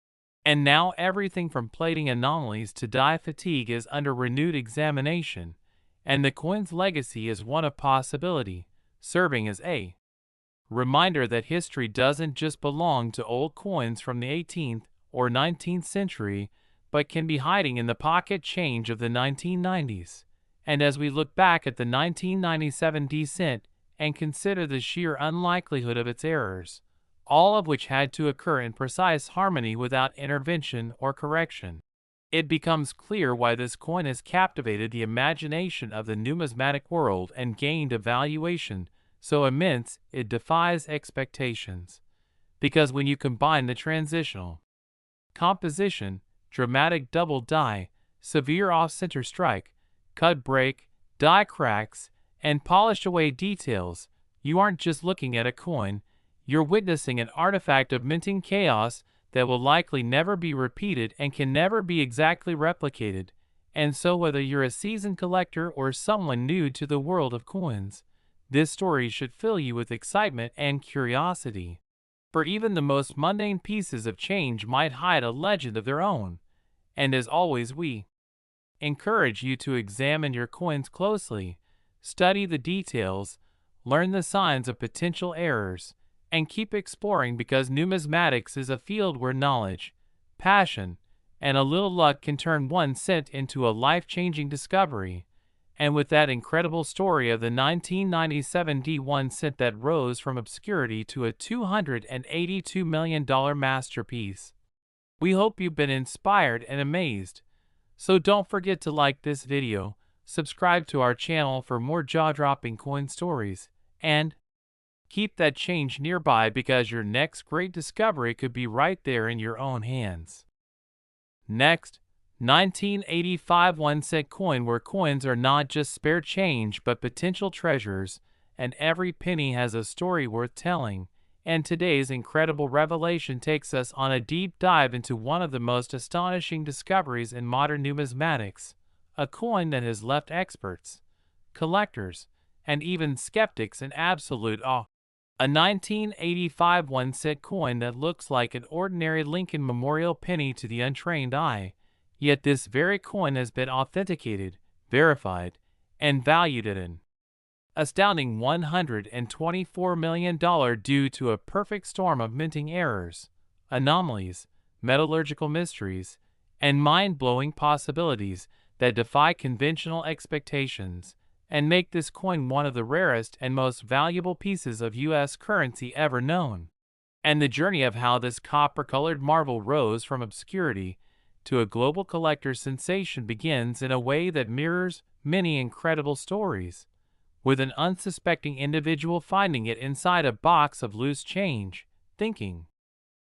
And now everything from plating anomalies to die fatigue is under renewed examination, and the coin's legacy is one of possibility, serving as a reminder that history doesn't just belong to old coins from the 18th or 19th century, but can be hiding in the pocket change of the 1990s. And as we look back at the 1997 descent and consider the sheer unlikelihood of its errors, all of which had to occur in precise harmony without intervention or correction, it becomes clear why this coin has captivated the imagination of the numismatic world and gained a valuation so immense it defies expectations. Because when you combine the transitional composition, dramatic double die, severe off-center strike, cut break, die cracks, and polished away details, you aren't just looking at a coin, you're witnessing an artifact of minting chaos that will likely never be repeated and can never be exactly replicated. And so whether you're a seasoned collector or someone new to the world of coins, This story should fill you with excitement and curiosity. For even the most mundane pieces of change might hide a legend of their own. And as always, we encourage you to examine your coins closely, study the details, learn the signs of potential errors, and keep exploring, because numismatics is a field where knowledge, passion, and a little luck can turn 1 cent into a life-changing discovery. And with that incredible story of the 1997 D1 cent that rose from obscurity to a $282 million masterpiece, we hope you've been inspired and amazed. So don't forget to like this video, subscribe to our channel for more jaw-dropping coin stories, and keep that change nearby, because your next great discovery could be right there in your own hands. Next, 1985 1-cent coin, where coins are not just spare change but potential treasures, and every penny has a story worth telling. And today's incredible revelation takes us on a deep dive into one of the most astonishing discoveries in modern numismatics, a coin that has left experts, collectors, and even skeptics in absolute awe. A 1985 1-cent coin that looks like an ordinary Lincoln Memorial penny to the untrained eye, yet this very coin has been authenticated, verified, and valued at an astounding $124 million due to a perfect storm of minting errors, anomalies, metallurgical mysteries, and mind-blowing possibilities that defy conventional expectations, and make this coin one of the rarest and most valuable pieces of U.S. currency ever known. And the journey of how this copper-colored marvel rose from obscurity to a global collector's sensation begins in a way that mirrors many incredible stories, with an unsuspecting individual finding it inside a box of loose change, thinking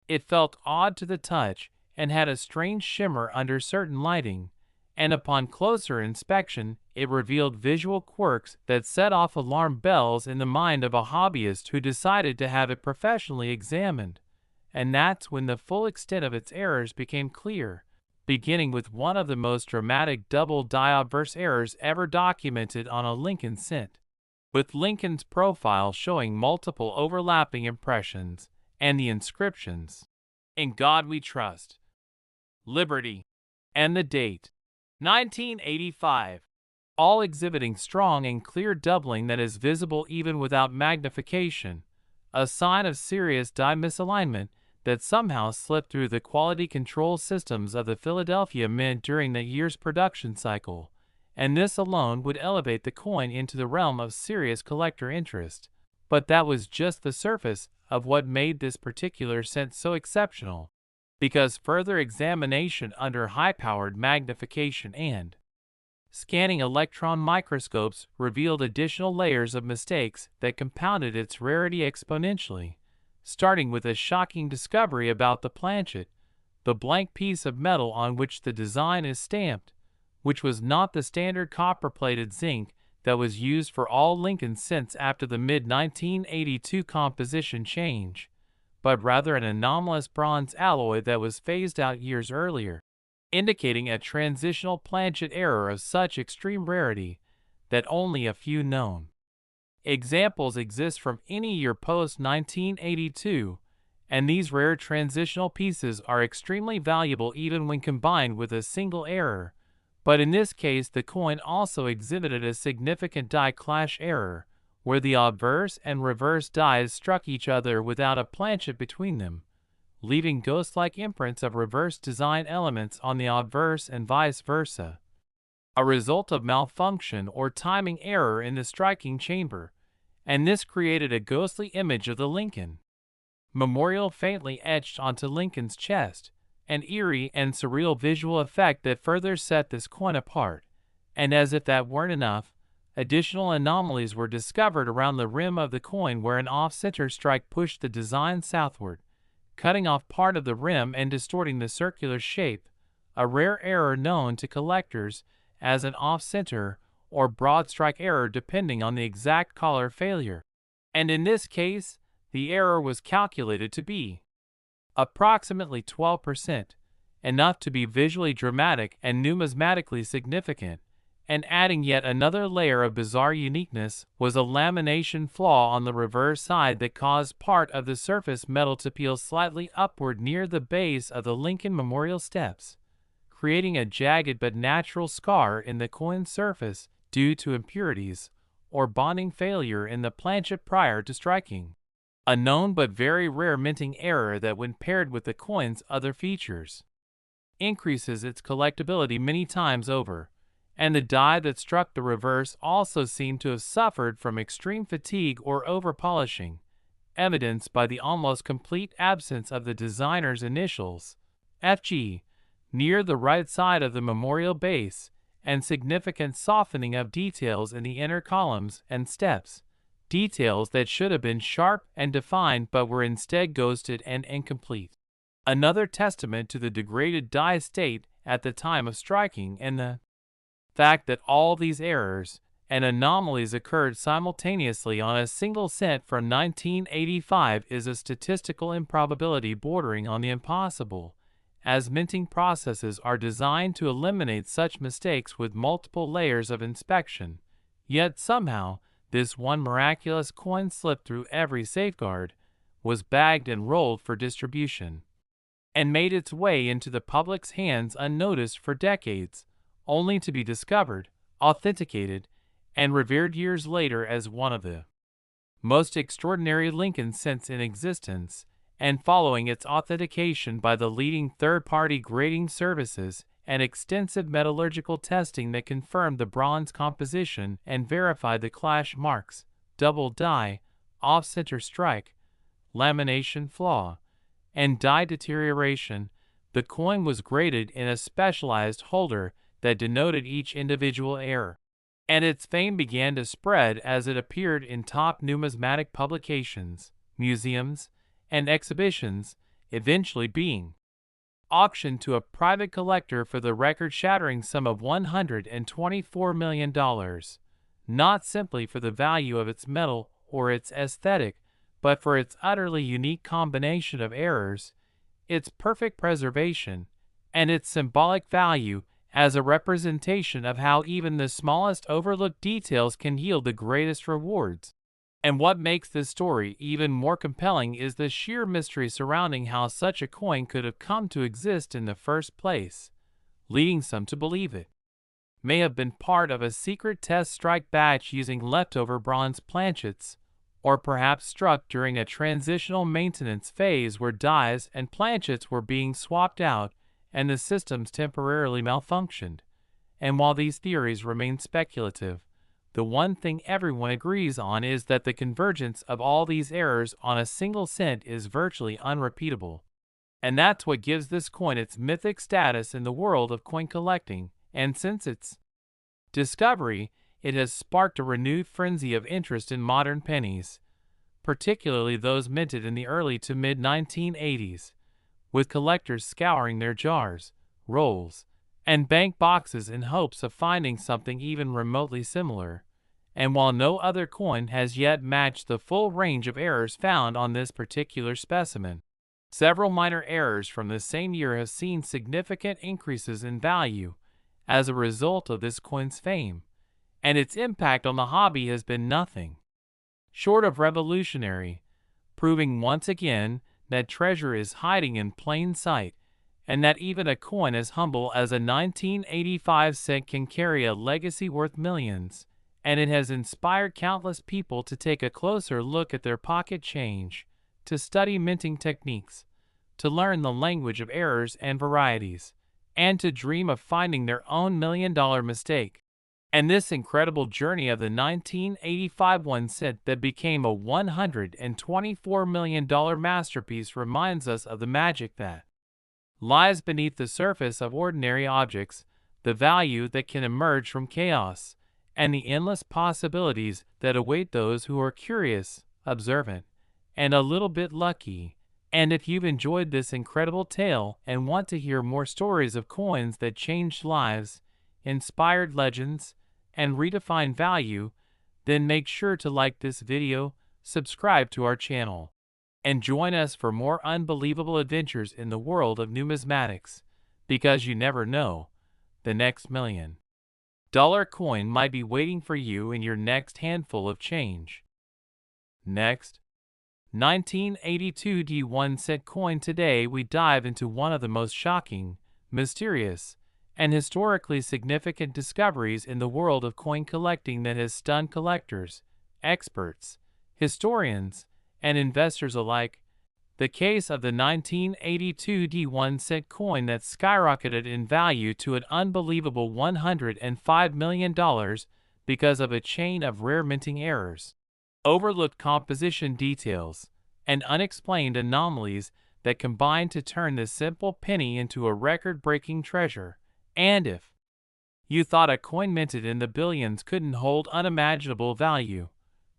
it felt odd to the touch and had a strange shimmer under certain lighting, and upon closer inspection it revealed visual quirks that set off alarm bells in the mind of a hobbyist who decided to have it professionally examined. And that's when the full extent of its errors became clear, beginning with one of the most dramatic double die obverse errors ever documented on a Lincoln cent, with Lincoln's profile showing multiple overlapping impressions, and the inscriptions, "In God We Trust," "Liberty," and the date, 1985, all exhibiting strong and clear doubling that is visible even without magnification, a sign of serious die misalignment that somehow slipped through the quality control systems of the Philadelphia Mint during the year's production cycle, and this alone would elevate the coin into the realm of serious collector interest. But that was just the surface of what made this particular cent so exceptional, because further examination under high-powered magnification and scanning electron microscopes revealed additional layers of mistakes that compounded its rarity exponentially, starting with a shocking discovery about the planchet, the blank piece of metal on which the design is stamped, which was not the standard copper-plated zinc that was used for all Lincoln cents after the mid-1982 composition change, but rather an anomalous bronze alloy that was phased out years earlier, indicating a transitional planchet error of such extreme rarity that only a few known examples exist from any year post-1982, and these rare transitional pieces are extremely valuable even when combined with a single error. But in this case, the coin also exhibited a significant die clash error, where the obverse and reverse dies struck each other without a planchet between them, leaving ghost-like imprints of reverse design elements on the obverse and vice versa, a result of malfunction or timing error in the striking chamber, and this created a ghostly image of the Lincoln Memorial faintly etched onto Lincoln's chest, an eerie and surreal visual effect that further set this coin apart. And as if that weren't enough, additional anomalies were discovered around the rim of the coin, where an off-center strike pushed the design southward, cutting off part of the rim and distorting the circular shape, a rare error known to collectors as an off-center or broad strike error depending on the exact collar failure. And in this case, the error was calculated to be approximately 12%, enough to be visually dramatic and numismatically significant, And adding yet another layer of bizarre uniqueness was a lamination flaw on the reverse side that caused part of the surface metal to peel slightly upward near the base of the Lincoln Memorial steps, creating a jagged but natural scar in the coin's surface due to impurities or bonding failure in the planchet prior to striking. A known but very rare minting error that, when paired with the coin's other features, increases its collectability many times over. And the die that struck the reverse also seemed to have suffered from extreme fatigue or over-polishing, evidenced by the almost complete absence of the designer's initials, FG, near the right side of the memorial base, and significant softening of details in the inner columns and steps, details that should have been sharp and defined but were instead ghosted and incomplete. Another testament to the degraded die state at the time of striking, and the fact that all these errors and anomalies occurred simultaneously on a single cent from 1985 is a statistical improbability bordering on the impossible, as minting processes are designed to eliminate such mistakes with multiple layers of inspection. Yet somehow, this one miraculous coin slipped through every safeguard, was bagged and rolled for distribution, and made its way into the public's hands unnoticed for decades, only to be discovered, authenticated, and revered years later as one of the most extraordinary Lincoln cents in existence. And following its authentication by the leading third-party grading services and extensive metallurgical testing that confirmed the bronze composition and verified the clash marks, double die, off-center strike, lamination flaw, and die deterioration, the coin was graded in a specialized holder that denoted each individual error, and its fame began to spread as it appeared in top numismatic publications, museums, and exhibitions, eventually being auctioned to a private collector for the record-shattering sum of $124 million, not simply for the value of its metal or its aesthetic, but for its utterly unique combination of errors, its perfect preservation, and its symbolic value as a representation of how even the smallest overlooked details can yield the greatest rewards. And what makes this story even more compelling is the sheer mystery surrounding how such a coin could have come to exist in the first place, leading some to believe it may have been part of a secret test strike batch using leftover bronze planchets, or perhaps struck during a transitional maintenance phase where dies and planchets were being swapped out and the systems temporarily malfunctioned. And while these theories remain speculative, the one thing everyone agrees on is that the convergence of all these errors on a single cent is virtually unrepeatable. And that's what gives this coin its mythic status in the world of coin collecting, and since its discovery, it has sparked a renewed frenzy of interest in modern pennies, particularly those minted in the early to mid-1980s, with collectors scouring their jars, rolls, and bank boxes in hopes of finding something even remotely similar. And while no other coin has yet matched the full range of errors found on this particular specimen, several minor errors from the same year have seen significant increases in value as a result of this coin's fame, and its impact on the hobby has been nothing short of revolutionary, proving once again that treasure is hiding in plain sight, and that even a coin as humble as a 1985 cent can carry a legacy worth millions. And it has inspired countless people to take a closer look at their pocket change, to study minting techniques, to learn the language of errors and varieties, and to dream of finding their own $1,000,000 mistake. And this incredible journey of the 1985 1 cent that became a $124 million masterpiece reminds us of the magic that lies beneath the surface of ordinary objects, the value that can emerge from chaos, and the endless possibilities that await those who are curious, observant, and a little bit lucky. And if you've enjoyed this incredible tale and want to hear more stories of coins that changed lives, inspired legends, and redefined value, then make sure to like this video, subscribe to our channel, and join us for more unbelievable adventures in the world of numismatics, because you never know, the next million dollar coin might be waiting for you in your next handful of change. Next, 1982 D1 coin. Today we dive into one of the most shocking, mysterious, and historically significant discoveries in the world of coin collecting that has stunned collectors, experts, historians, and investors alike. The case of the 1982 D1 coin that skyrocketed in value to an unbelievable $105 million because of a chain of rare minting errors, overlooked composition details, and unexplained anomalies that combined to turn this simple penny into a record-breaking treasure. And if you thought a coin minted in the billions couldn't hold unimaginable value,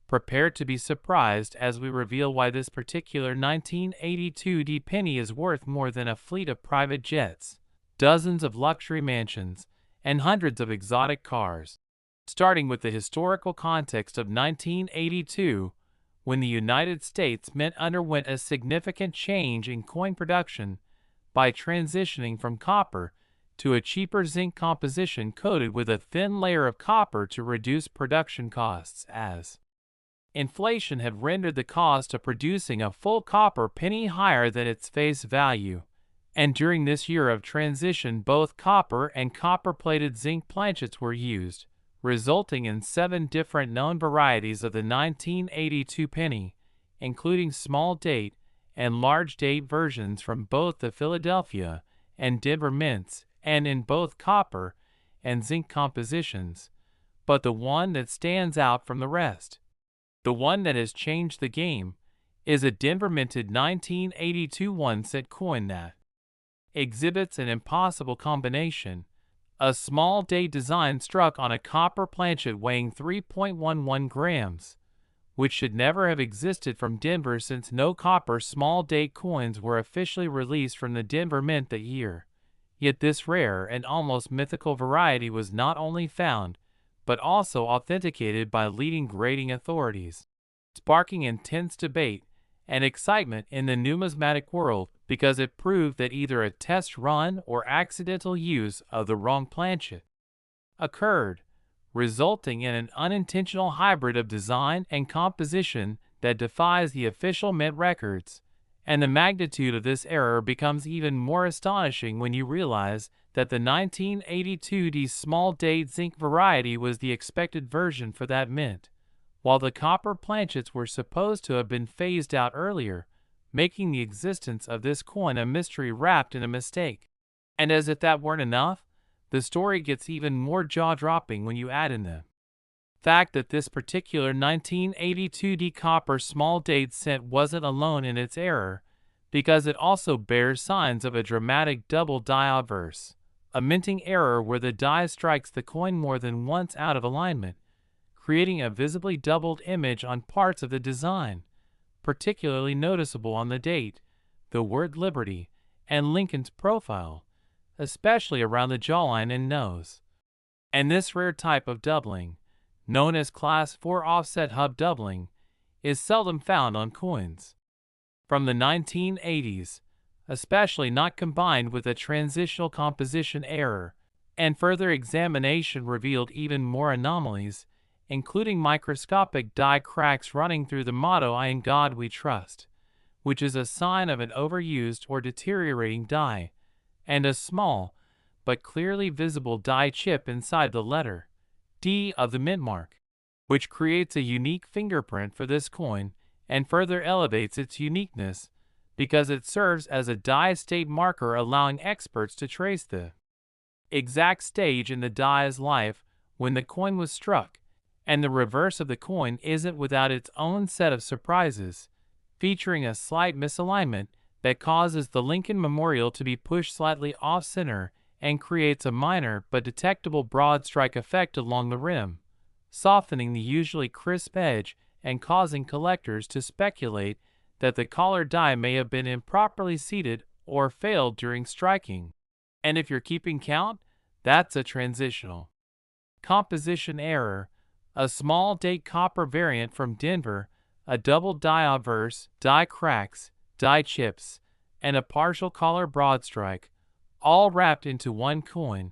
prepare to be surprised as we reveal why this particular 1982 D penny is worth more than a fleet of private jets, dozens of luxury mansions, and hundreds of exotic cars. Starting with the historical context of 1982, when the United States Mint underwent a significant change in coin production by transitioning from copper to a cheaper zinc composition coated with a thin layer of copper to reduce production costs, as inflation had rendered the cost of producing a full copper penny higher than its face value. And during this year of transition, both copper and copper-plated zinc planchets were used, resulting in 7 different known varieties of the 1982 penny, including small date and large date versions from both the Philadelphia and Denver mints, and in both copper and zinc compositions. But the one that stands out from the rest, the one that has changed the game, is a Denver minted 1982 1-cent coin that exhibits an impossible combination: a small date design struck on a copper planchet weighing 3.11 grams, which should never have existed from Denver since no copper small date coins were officially released from the Denver Mint that year. Yet this rare and almost mythical variety was not only found, but also authenticated by leading grading authorities, sparking intense debate and excitement in the numismatic world because it proved that either a test run or accidental use of the wrong planchet occurred, resulting in an unintentional hybrid of design and composition that defies the official mint records. And the magnitude of this error becomes even more astonishing when you realize that the 1982 D small date zinc variety was the expected version for that mint, while the copper planchets were supposed to have been phased out earlier, making the existence of this coin a mystery wrapped in a mistake. And as if that weren't enough, the story gets even more jaw-dropping when you add in the fact that this particular 1982 D copper small date cent wasn't alone in its error, because it also bears signs of a dramatic double die obverse, a minting error where the die strikes the coin more than once out of alignment, creating a visibly doubled image on parts of the design, particularly noticeable on the date, the word Liberty, and Lincoln's profile, especially around the jawline and nose. And this rare type of doubling, known as Class 4 offset hub doubling, is seldom found on coins from the 1980s, especially not combined with a transitional composition error, and further examination revealed even more anomalies, including microscopic die cracks running through the motto "In God We Trust," which is a sign of an overused or deteriorating die, and a small, but clearly visible die chip inside the letter D of the mint mark, which creates a unique fingerprint for this coin and further elevates its uniqueness because it serves as a die state marker, allowing experts to trace the exact stage in the die's life when the coin was struck. And the reverse of the coin isn't without its own set of surprises, featuring a slight misalignment that causes the Lincoln Memorial to be pushed slightly off-center and creates a minor but detectable broad strike effect along the rim, softening the usually crisp edge and causing collectors to speculate that the collar die may have been improperly seated or failed during striking. And if you're keeping count, that's a transitional composition error, a small date copper variant from Denver, a double die obverse, die cracks, die chips, and a partial collar broad strike, all wrapped into one coin,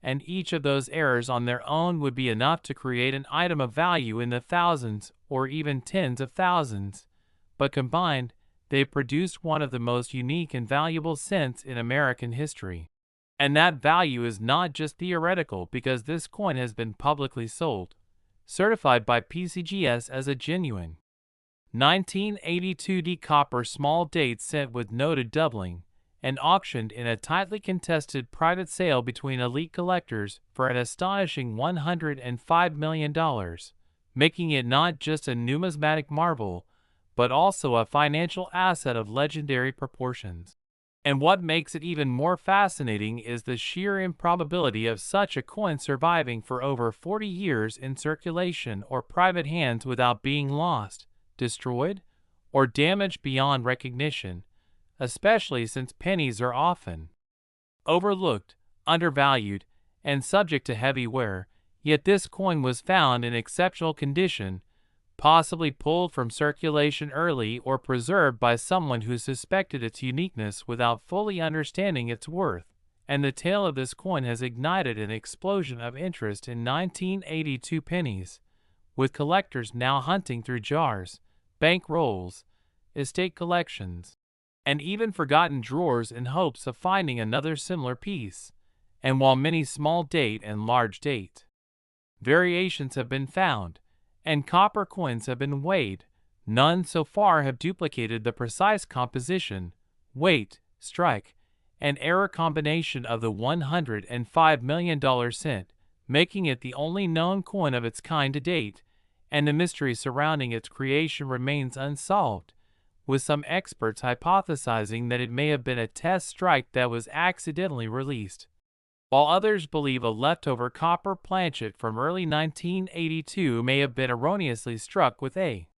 and each of those errors on their own would be enough to create an item of value in the thousands or even tens of thousands. But combined, they've produced one of the most unique and valuable cents in American history. And that value is not just theoretical, because this coin has been publicly sold, certified by PCGS as a genuine 1982D copper small date cent with noted doubling, and auctioned in a tightly contested private sale between elite collectors for an astonishing $105 million, making it not just a numismatic marvel, but also a financial asset of legendary proportions. And what makes it even more fascinating is the sheer improbability of such a coin surviving for over 40 years in circulation or private hands without being lost, destroyed, or damaged beyond recognition, especially since pennies are often overlooked, undervalued, and subject to heavy wear. Yet this coin was found in exceptional condition, possibly pulled from circulation early or preserved by someone who suspected its uniqueness without fully understanding its worth. And the tale of this coin has ignited an explosion of interest in 1982 pennies, with collectors now hunting through jars, bank rolls, estate collections, and even forgotten drawers in hopes of finding another similar piece. And while many small date and large date variations have been found, and copper coins have been weighed, none so far have duplicated the precise composition, weight, strike, and error combination of the $105 million cent, making it the only known coin of its kind to date, and the mystery surrounding its creation remains unsolved, with some experts hypothesizing that it may have been a test strike that was accidentally released, while others believe a leftover copper planchet from early 1982 may have been erroneously struck with a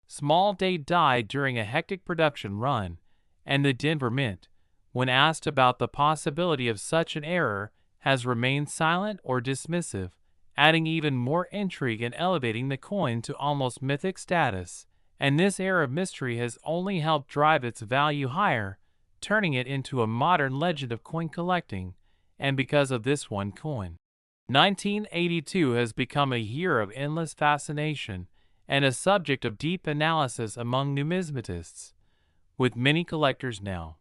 small date die during a hectic production run. And the Denver Mint, when asked about the possibility of such an error, has remained silent or dismissive, adding even more intrigue and elevating the coin to almost mythic status. And this air of mystery has only helped drive its value higher, turning it into a modern legend of coin collecting. And because of this one coin, 1982 has become a year of endless fascination and a subject of deep analysis among numismatists, with many collectors now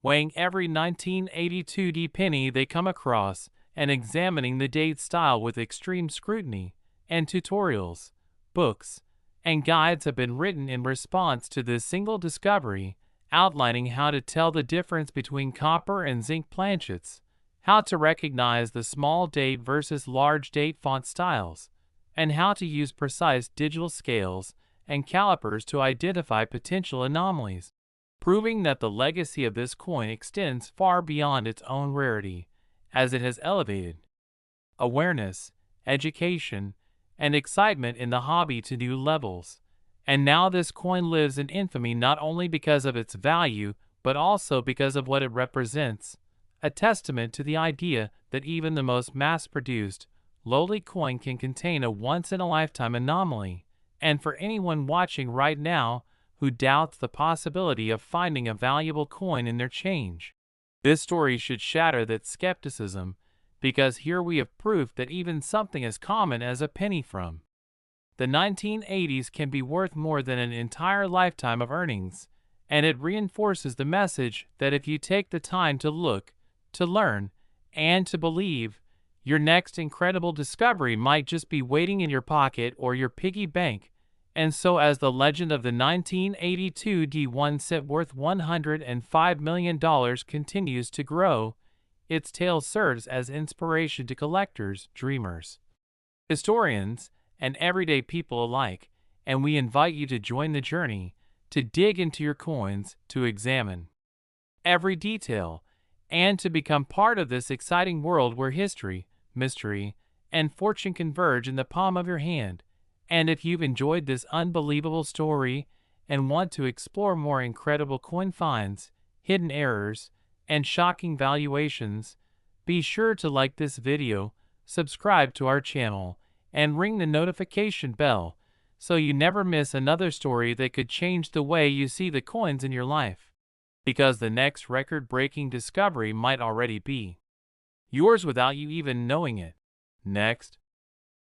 weighing every 1982D penny they come across and examining the date style with extreme scrutiny, and tutorials, books, and guides have been written in response to this single discovery, outlining how to tell the difference between copper and zinc planchets, how to recognize the small date versus large date font styles, and how to use precise digital scales and calipers to identify potential anomalies, proving that the legacy of this coin extends far beyond its own rarity, as it has elevated awareness, education, and excitement in the hobby to new levels. And now this coin lives in infamy not only because of its value, but also because of what it represents, a testament to the idea that even the most mass-produced, lowly coin can contain a once-in-a-lifetime anomaly. And for anyone watching right now who doubts the possibility of finding a valuable coin in their change, this story should shatter that skepticism, because here we have proof that even something as common as a penny from the 1980s can be worth more than an entire lifetime of earnings. And it reinforces the message that if you take the time to look, to learn, and to believe, your next incredible discovery might just be waiting in your pocket or your piggy bank. And so as the legend of the 1982 D1 cent worth $105 million continues to grow, its tale serves as inspiration to collectors, dreamers, historians, and everyday people alike, and we invite you to join the journey, to dig into your coins, to examine every detail, and to become part of this exciting world where history, mystery, and fortune converge in the palm of your hand. And if you've enjoyed this unbelievable story and want to explore more incredible coin finds, hidden errors, and shocking valuations, be sure to like this video, subscribe to our channel, and ring the notification bell so you never miss another story that could change the way you see the coins in your life. Because the next record-breaking discovery might already be yours without you even knowing it. Next,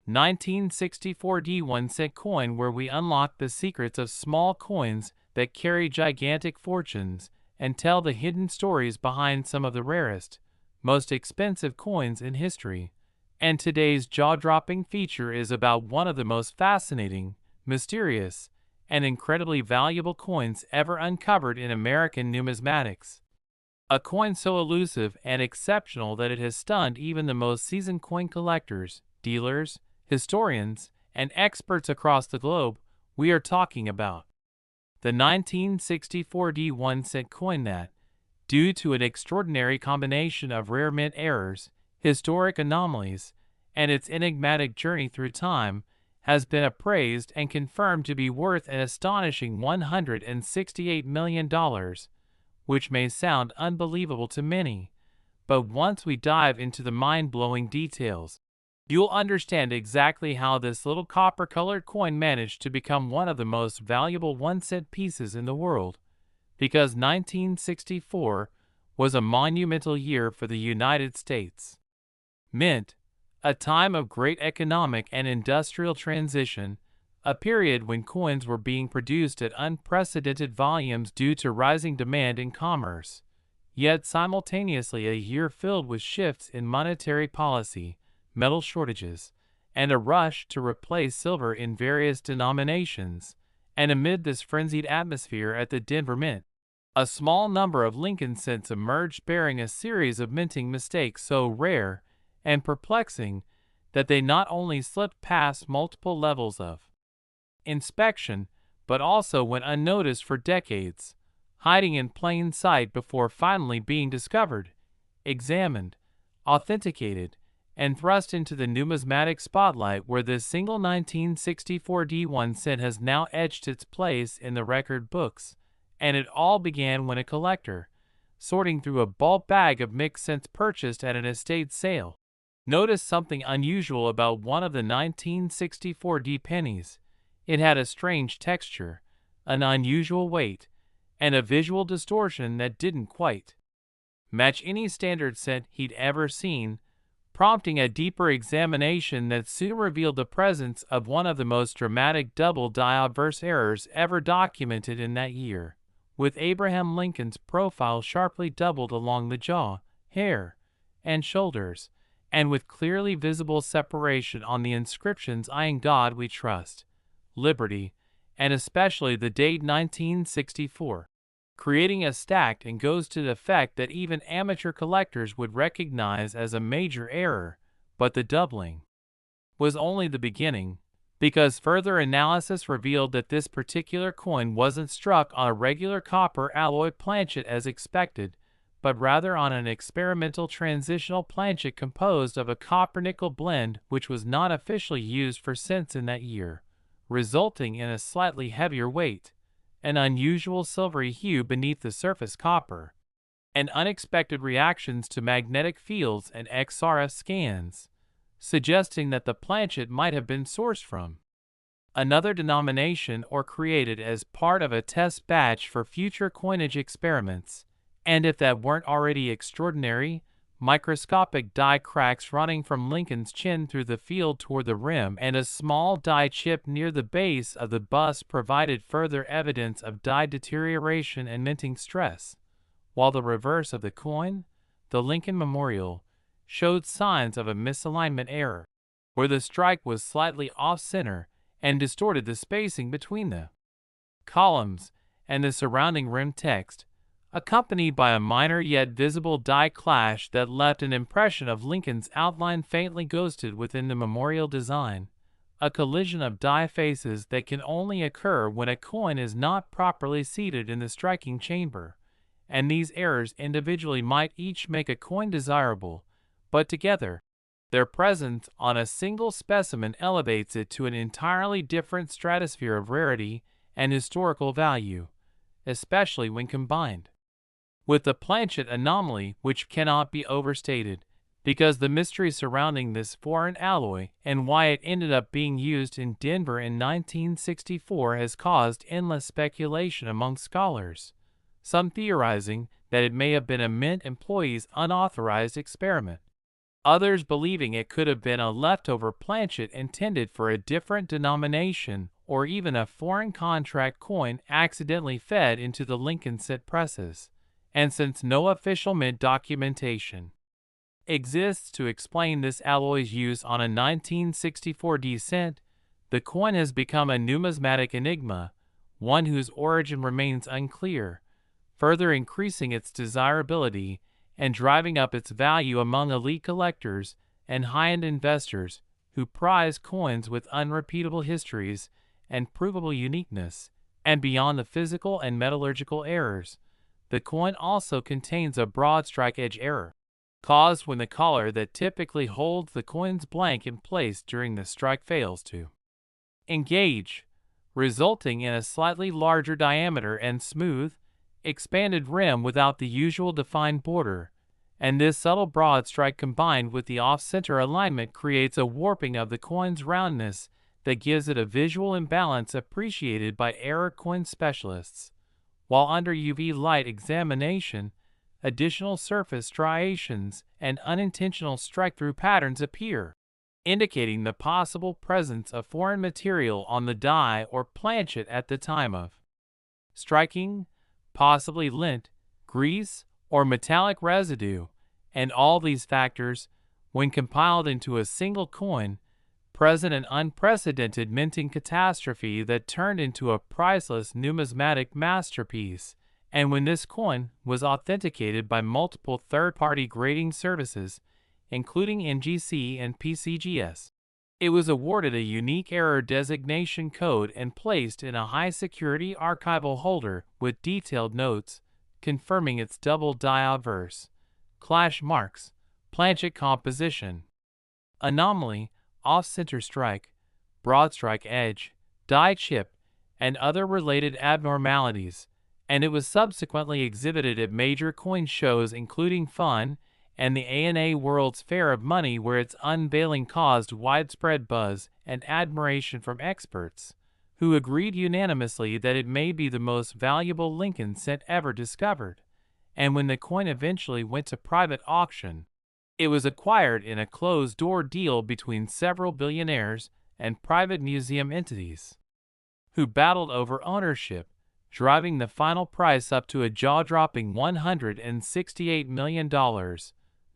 1964 D1 cent coin, where we unlock the secrets of small coins that carry gigantic fortunes and tell the hidden stories behind some of the rarest, most expensive coins in history. And today's jaw-dropping feature is about one of the most fascinating, mysterious, and incredibly valuable coins ever uncovered in American numismatics. A coin so elusive and exceptional that it has stunned even the most seasoned coin collectors, dealers, historians, and experts across the globe. We are talking about the 1964 D1 cent coin that, due to an extraordinary combination of rare mint errors, historic anomalies, and its enigmatic journey through time, has been appraised and confirmed to be worth an astonishing $168 million, which may sound unbelievable to many, but once we dive into the mind-blowing details, you'll understand exactly how this little copper-colored coin managed to become one of the most valuable 1-cent pieces in the world, because 1964 was a monumental year for the United States Mint, a time of great economic and industrial transition, a period when coins were being produced at unprecedented volumes due to rising demand in commerce, yet simultaneously a year filled with shifts in monetary policy, metal shortages, and a rush to replace silver in various denominations. And amid this frenzied atmosphere at the Denver Mint, a small number of Lincoln cents emerged bearing a series of minting mistakes so rare and perplexing that they not only slipped past multiple levels of inspection, but also went unnoticed for decades, hiding in plain sight before finally being discovered, examined, authenticated, and thrust into the numismatic spotlight, where this single 1964 D1 cent has now etched its place in the record books. And it all began when a collector, sorting through a bulk bag of mixed cents purchased at an estate sale, noticed something unusual about one of the 1964 D pennies. It had a strange texture, an unusual weight, and a visual distortion that didn't quite match any standard cent he'd ever seen, prompting a deeper examination that soon revealed the presence of one of the most dramatic double die obverse errors ever documented in that year, with Abraham Lincoln's profile sharply doubled along the jaw, hair, and shoulders, and with clearly visible separation on the inscriptions "In God We Trust," "Liberty," and especially the date 1964, creating a stacked and goes to the effect that even amateur collectors would recognize as a major error. But the doubling was only the beginning, because further analysis revealed that this particular coin wasn't struck on a regular copper alloy planchet as expected, but rather on an experimental transitional planchet composed of a copper-nickel blend which was not officially used for cents in that year, resulting in a slightly heavier weight, an unusual silvery hue beneath the surface copper, and unexpected reactions to magnetic fields and XRF scans, suggesting that the planchet might have been sourced from another denomination or created as part of a test batch for future coinage experiments. And if that weren't already extraordinary, microscopic die cracks running from Lincoln's chin through the field toward the rim and a small die chip near the base of the bust provided further evidence of die deterioration and minting stress, while the reverse of the coin, the Lincoln Memorial, showed signs of a misalignment error, where the strike was slightly off-center and distorted the spacing between the columns and the surrounding rim text, accompanied by a minor yet visible die clash that left an impression of Lincoln's outline faintly ghosted within the memorial design, a collision of die faces that can only occur when a coin is not properly seated in the striking chamber, and these errors individually might each make a coin desirable, but together, their presence on a single specimen elevates it to an entirely different stratosphere of rarity and historical value, especially when combined with the planchet anomaly, which cannot be overstated, because the mystery surrounding this foreign alloy and why it ended up being used in Denver in 1964 has caused endless speculation among scholars, some theorizing that it may have been a Mint employee's unauthorized experiment, others believing it could have been a leftover planchet intended for a different denomination, or even a foreign contract coin accidentally fed into the Lincoln cent presses. And since no official mint documentation exists to explain this alloy's use on a 1964 D cent, the coin has become a numismatic enigma, one whose origin remains unclear, further increasing its desirability and driving up its value among elite collectors and high-end investors who prize coins with unrepeatable histories and provable uniqueness. And beyond the physical and metallurgical errors, the coin also contains a broad strike edge error, caused when the collar that typically holds the coin's blank in place during the strike fails to engage, resulting in a slightly larger diameter and smooth, expanded rim without the usual defined border. And this subtle broad strike combined with the off-center alignment creates a warping of the coin's roundness that gives it a visual imbalance appreciated by error coin specialists. While under UV light examination, additional surface striations and unintentional strike-through patterns appear, indicating the possible presence of foreign material on the die or planchet at the time of striking, possibly lint, grease, or metallic residue, and all these factors, when compiled into a single coin, present an unprecedented minting catastrophe that turned into a priceless numismatic masterpiece. And when this coin was authenticated by multiple third-party grading services, including NGC and PCGS, it was awarded a unique error designation code and placed in a high-security archival holder with detailed notes confirming its double die obverse, clash marks, planchet composition, anomaly, off-center strike, broad strike edge, die chip, and other related abnormalities, and it was subsequently exhibited at major coin shows including Fun and the ANA World's Fair of Money, where its unveiling caused widespread buzz and admiration from experts, who agreed unanimously that it may be the most valuable Lincoln cent ever discovered. And when the coin eventually went to private auction, it was acquired in a closed-door deal between several billionaires and private museum entities, who battled over ownership, driving the final price up to a jaw-dropping $168 million,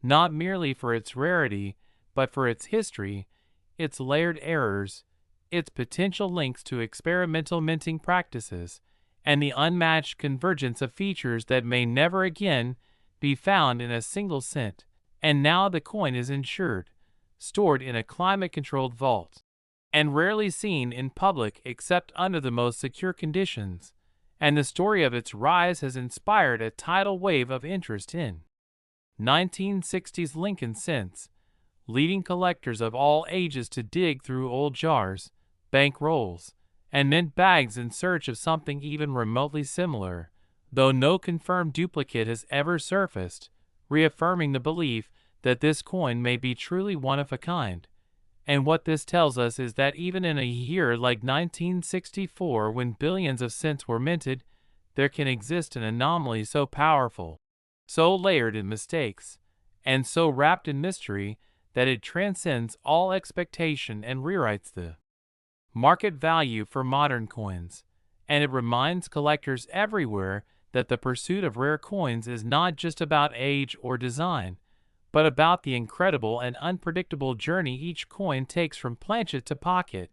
not merely for its rarity, but for its history, its layered errors, its potential links to experimental minting practices, and the unmatched convergence of features that may never again be found in a single cent. And now the coin is insured, stored in a climate-controlled vault, and rarely seen in public except under the most secure conditions. And the story of its rise has inspired a tidal wave of interest in 1960s Lincoln cents, leading collectors of all ages to dig through old jars, bank rolls, and mint bags in search of something even remotely similar, though no confirmed duplicate has ever surfaced, reaffirming the belief that this coin may be truly one of a kind. And what this tells us is that even in a year like 1964, when billions of cents were minted, there can exist an anomaly so powerful, so layered in mistakes, and so wrapped in mystery that it transcends all expectation and rewrites the market value for modern coins. And it reminds collectors everywhere that the pursuit of rare coins is not just about age or design, but about the incredible and unpredictable journey each coin takes from planchet to pocket,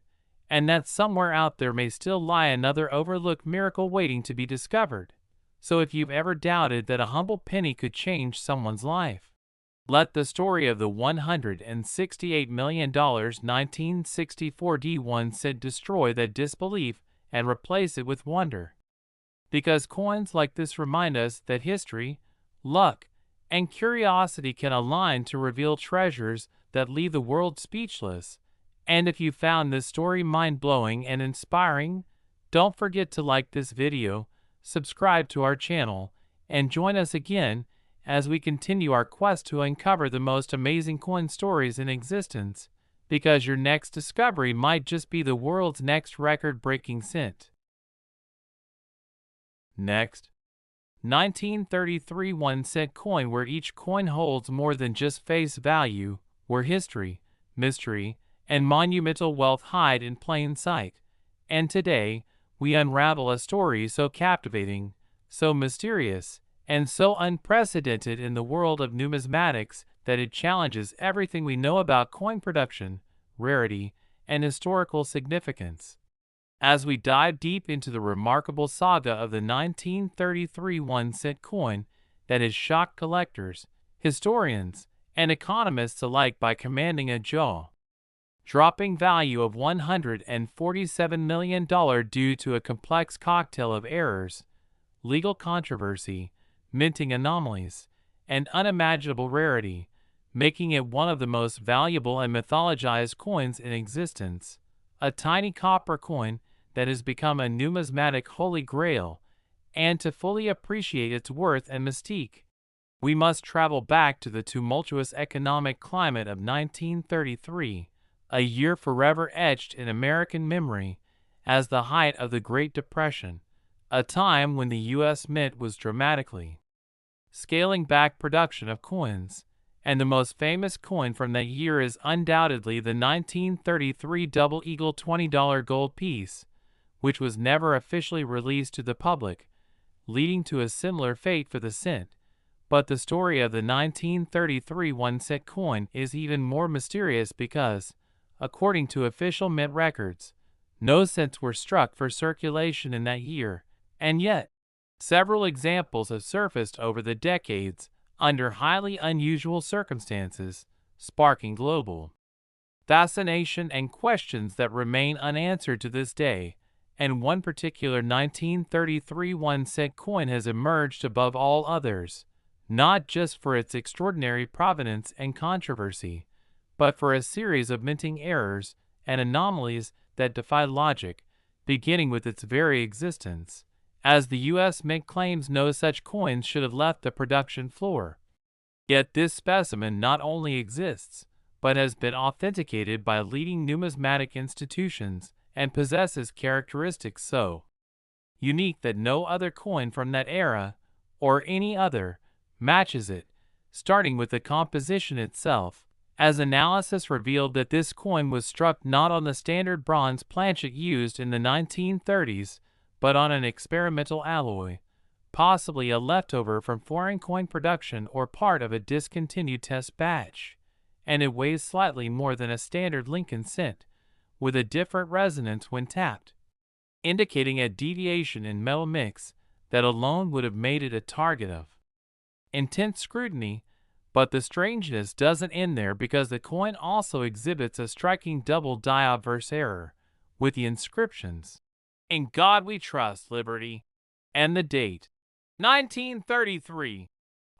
and that somewhere out there may still lie another overlooked miracle waiting to be discovered. So if you've ever doubted that a humble penny could change someone's life, let the story of the $168 million 1964 D1 cent destroy that disbelief and replace it with wonder. Because coins like this remind us that history, luck, and curiosity can align to reveal treasures that leave the world speechless. And if you found this story mind-blowing and inspiring, don't forget to like this video, subscribe to our channel, and join us again as we continue our quest to uncover the most amazing coin stories in existence, because your next discovery might just be the world's next record-breaking cent. Next, 1933 1-cent coin, where each coin holds more than just face value, where history, mystery, and monumental wealth hide in plain sight. And today, we unravel a story so captivating, so mysterious, and so unprecedented in the world of numismatics that it challenges everything we know about coin production, rarity, and historical significance. As we dive deep into the remarkable saga of the 1933 1-cent coin that has shocked collectors, historians, and economists alike by commanding a jaw-dropping value of $147 million due to a complex cocktail of errors, legal controversy, minting anomalies, and unimaginable rarity, making it one of the most valuable and mythologized coins in existence. A tiny copper coin that has become a numismatic holy grail, and to fully appreciate its worth and mystique, we must travel back to the tumultuous economic climate of 1933, a year forever etched in American memory as the height of the Great Depression, a time when the U.S. Mint was dramatically scaling back production of coins, and the most famous coin from that year is undoubtedly the 1933 Double Eagle $20 gold piece, which was never officially released to the public, leading to a similar fate for the cent. But the story of the 1933 1-cent coin is even more mysterious because, according to official mint records, no cents were struck for circulation in that year, and yet, several examples have surfaced over the decades under highly unusual circumstances, sparking global fascination and questions that remain unanswered to this day. And one particular 1933 1-cent coin has emerged above all others, not just for its extraordinary provenance and controversy, but for a series of minting errors and anomalies that defy logic, beginning with its very existence, as the U.S. Mint claims no such coins should have left the production floor. Yet this specimen not only exists, but has been authenticated by leading numismatic institutions and possesses characteristics so unique that no other coin from that era, or any other, matches it, starting with the composition itself, as analysis revealed that this coin was struck not on the standard bronze planchet used in the 1930s, but on an experimental alloy, possibly a leftover from foreign coin production or part of a discontinued test batch, and it weighs slightly more than a standard Lincoln cent, with a different resonance when tapped, indicating a deviation in metal mix that alone would have made it a target of intense scrutiny. But the strangeness doesn't end there, because the coin also exhibits a striking double die obverse error, with the inscriptions, "In God We Trust, Liberty," and the date, 1933,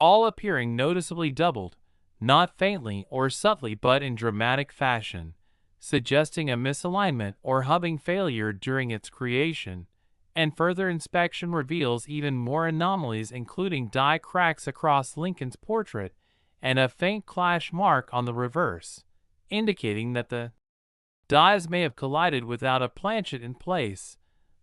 all appearing noticeably doubled, not faintly or subtly but in dramatic fashion, suggesting a misalignment or hubbing failure during its creation, and further inspection reveals even more anomalies, including die cracks across Lincoln's portrait and a faint clash mark on the reverse, indicating that the dies may have collided without a planchet in place,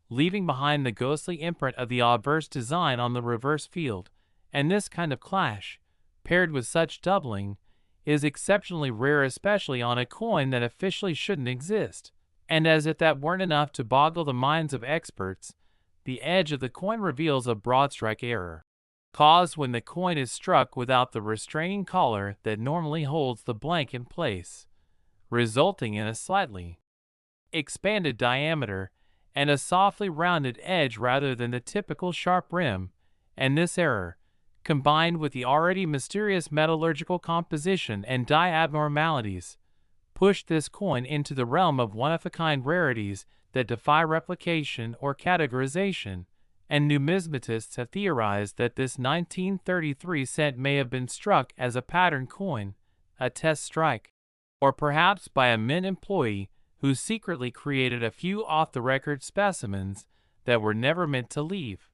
leaving behind the ghostly imprint of the obverse design on the reverse field. And this kind of clash, paired with such doubling, is exceptionally rare, especially on a coin that officially shouldn't exist. And as if that weren't enough to boggle the minds of experts, the edge of the coin reveals a broad strike error, caused when the coin is struck without the restraining collar that normally holds the blank in place, resulting in a slightly expanded diameter and a softly rounded edge rather than the typical sharp rim. And this error, combined with the already mysterious metallurgical composition and die abnormalities, pushed this coin into the realm of one-of-a-kind rarities that defy replication or categorization, and numismatists have theorized that this 1933 cent may have been struck as a pattern coin, a test strike, or perhaps by a mint employee who secretly created a few off-the-record specimens that were never meant to leave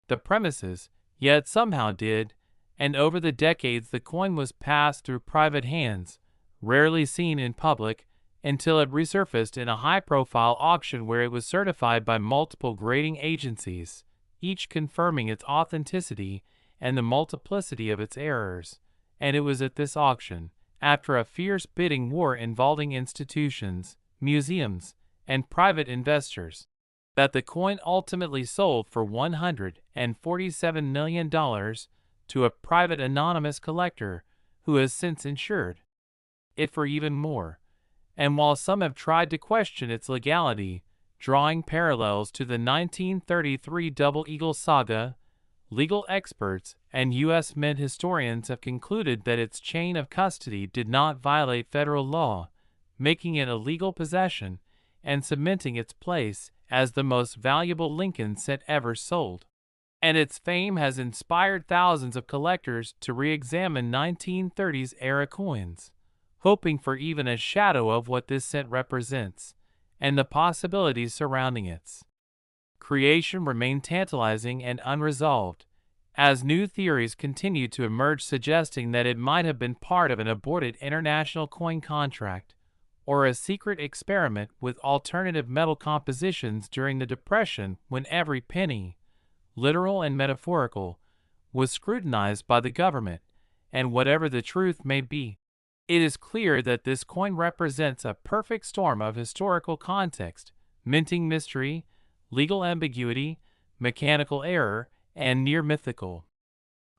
the premises, yet somehow did, and over the decades the coin was passed through private hands, rarely seen in public, until it resurfaced in a high-profile auction where it was certified by multiple grading agencies, each confirming its authenticity and the multiplicity of its errors. And it was at this auction, after a fierce bidding war involving institutions, museums, and private investors, that the coin ultimately sold for $147 million to a private anonymous collector who has since insured it for even more. And while some have tried to question its legality, drawing parallels to the 1933 Double Eagle saga, legal experts and U.S. Mint historians have concluded that its chain of custody did not violate federal law, making it a legal possession and cementing its place as the most valuable Lincoln cent ever sold. And its fame has inspired thousands of collectors to re-examine 1930s-era coins, hoping for even a shadow of what this cent represents, and the possibilities surrounding its creation remain tantalizing and unresolved, as new theories continue to emerge suggesting that it might have been part of an aborted international coin contract, or a secret experiment with alternative metal compositions during the Depression when every penny, literal and metaphorical, was scrutinized by the government. And whatever the truth may be, it is clear that this coin represents a perfect storm of historical context, minting mystery, legal ambiguity, mechanical error, and near-mythical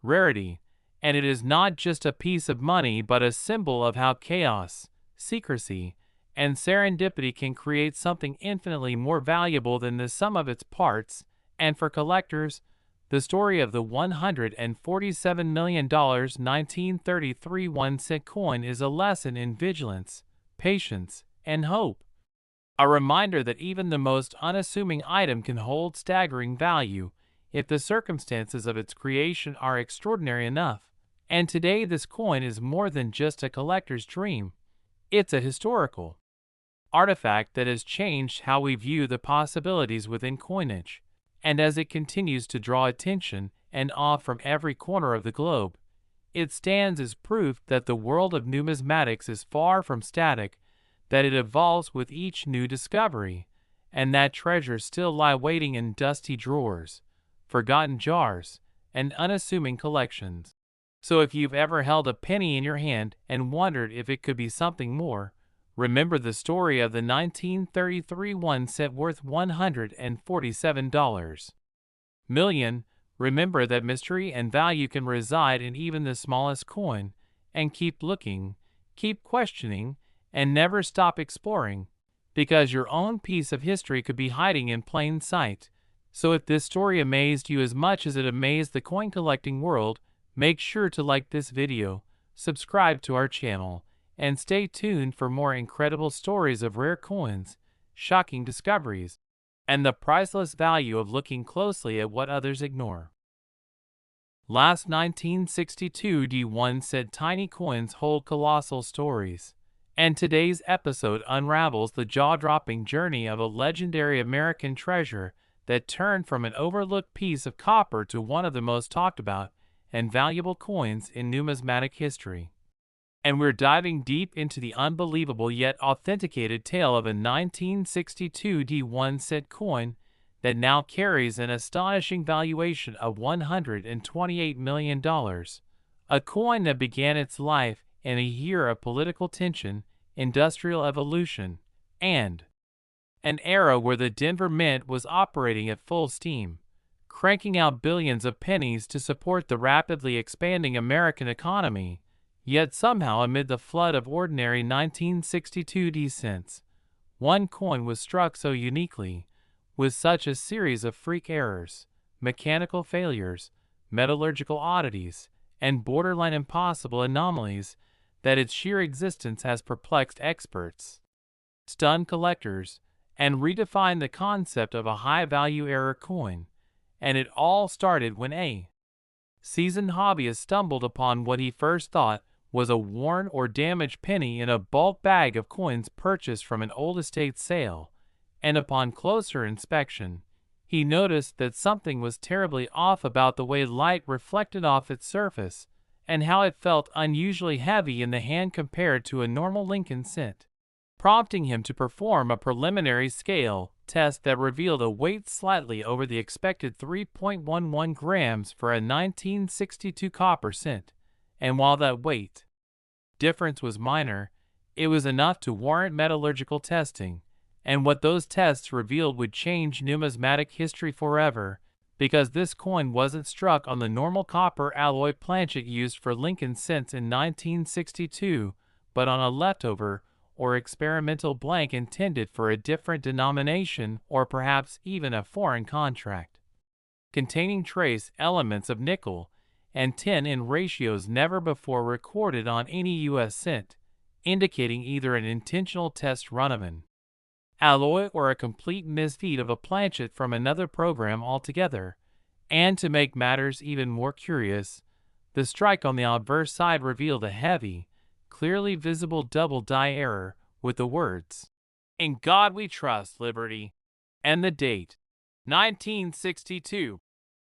rarity. And it is not just a piece of money but a symbol of how chaos, secrecy, and serendipity can create something infinitely more valuable than the sum of its parts. And for collectors, the story of the $147 million 1933 1-cent coin is a lesson in vigilance, patience, and hope. A reminder that even the most unassuming item can hold staggering value if the circumstances of its creation are extraordinary enough. And today this coin is more than just a collector's dream. It's a historical artifact that has changed how we view the possibilities within coinage. And as it continues to draw attention and awe from every corner of the globe, it stands as proof that the world of numismatics is far from static, that it evolves with each new discovery, and that treasures still lie waiting in dusty drawers, forgotten jars, and unassuming collections. So if you've ever held a penny in your hand and wondered if it could be something more, remember the story of the 1933 1-cent worth $147 million. Remember that mystery and value can reside in even the smallest coin, and keep looking, keep questioning, and never stop exploring, because your own piece of history could be hiding in plain sight. So if this story amazed you as much as it amazed the coin collecting world, make sure to like this video, subscribe to our channel, and stay tuned for more incredible stories of rare coins, shocking discoveries, and the priceless value of looking closely at what others ignore. Last 1962 D1 said tiny coins hold colossal stories, and today's episode unravels the jaw-dropping journey of a legendary American treasure that turned from an overlooked piece of copper to one of the most talked about and valuable coins in numismatic history. And we're diving deep into the unbelievable yet authenticated tale of a 1962 D1 cent coin that now carries an astonishing valuation of $128 million, a coin that began its life in a year of political tension, industrial evolution, and an era where the Denver Mint was operating at full steam, cranking out billions of pennies to support the rapidly expanding American economy. Yet somehow, amid the flood of ordinary 1962 D cents, one coin was struck so uniquely, with such a series of freak errors, mechanical failures, metallurgical oddities, and borderline impossible anomalies, that its sheer existence has perplexed experts, stunned collectors, and redefined the concept of a high-value error coin. And it all started when a seasoned hobbyist stumbled upon what he first thought was a worn or damaged penny in a bulk bag of coins purchased from an old estate sale, and upon closer inspection, he noticed that something was terribly off about the way light reflected off its surface, and how it felt unusually heavy in the hand compared to a normal Lincoln cent, prompting him to perform a preliminary scale, test that revealed a weight slightly over the expected 3.11 grams for a 1962 copper cent, and while that weight difference was minor, it was enough to warrant metallurgical testing, and what those tests revealed would change numismatic history forever, because this coin wasn't struck on the normal copper alloy planchet used for Lincoln cents in 1962, but on a leftover or experimental blank intended for a different denomination or perhaps even a foreign contract, containing trace elements of nickel and tin in ratios never before recorded on any U.S. cent, indicating either an intentional test run of an alloy or a complete misfeed of a planchet from another program altogether. And to make matters even more curious, the strike on the obverse side revealed a heavy, clearly visible double die error with the words, "In God We Trust, Liberty," and the date, 1962,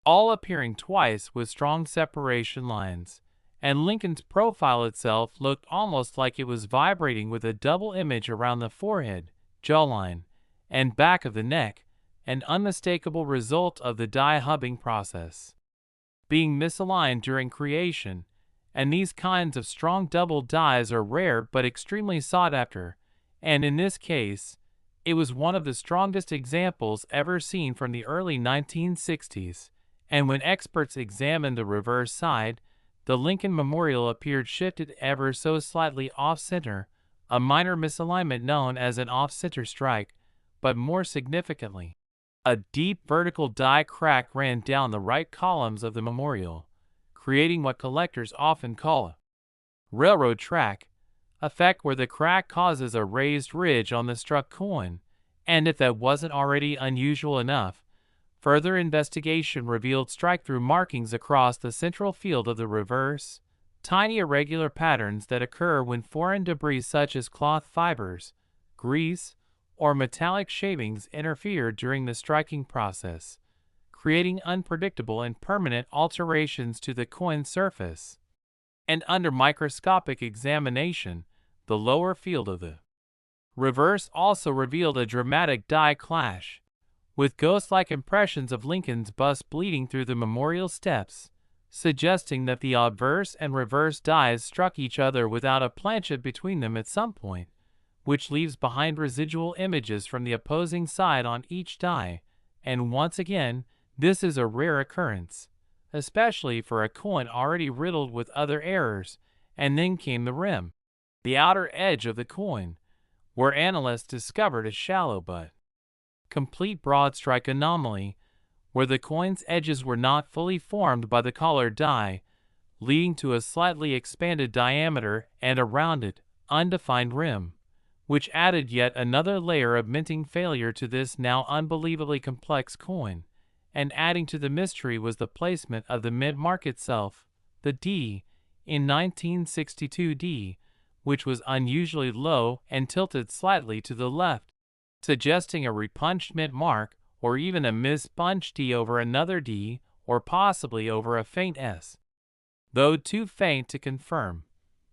all appearing twice with strong separation lines, and Lincoln's profile itself looked almost like it was vibrating with a double image around the forehead, jawline, and back of the neck, an unmistakable result of the die hubbing process being misaligned during creation, and these kinds of strong double dies are rare but extremely sought after, and in this case, it was one of the strongest examples ever seen from the early 1960s, and when experts examined the reverse side, the Lincoln Memorial appeared shifted ever so slightly off-center, a minor misalignment known as an off-center strike, but more significantly, a deep vertical die crack ran down the right columns of the memorial, creating what collectors often call a railroad track effect where the crack causes a raised ridge on the struck coin, and if that wasn't already unusual enough, further investigation revealed strike-through markings across the central field of the reverse, tiny irregular patterns that occur when foreign debris such as cloth fibers, grease, or metallic shavings interfere during the striking process, creating unpredictable and permanent alterations to the coin's surface. And under microscopic examination, the lower field of the reverse also revealed a dramatic die clash, with ghost-like impressions of Lincoln's bust bleeding through the memorial steps, suggesting that the obverse and reverse dies struck each other without a planchet between them at some point, which leaves behind residual images from the opposing side on each die, and once again, this is a rare occurrence, especially for a coin already riddled with other errors. And then came the rim, the outer edge of the coin, where analysts discovered a shallow but complete broad strike anomaly, where the coin's edges were not fully formed by the collared die, leading to a slightly expanded diameter and a rounded, undefined rim, which added yet another layer of minting failure to this now unbelievably complex coin. And adding to the mystery was the placement of the mint mark itself, the D, in 1962 D, which was unusually low and tilted slightly to the left, suggesting a repunched mint mark or even a mispunched D over another D, or possibly over a faint S, though too faint to confirm.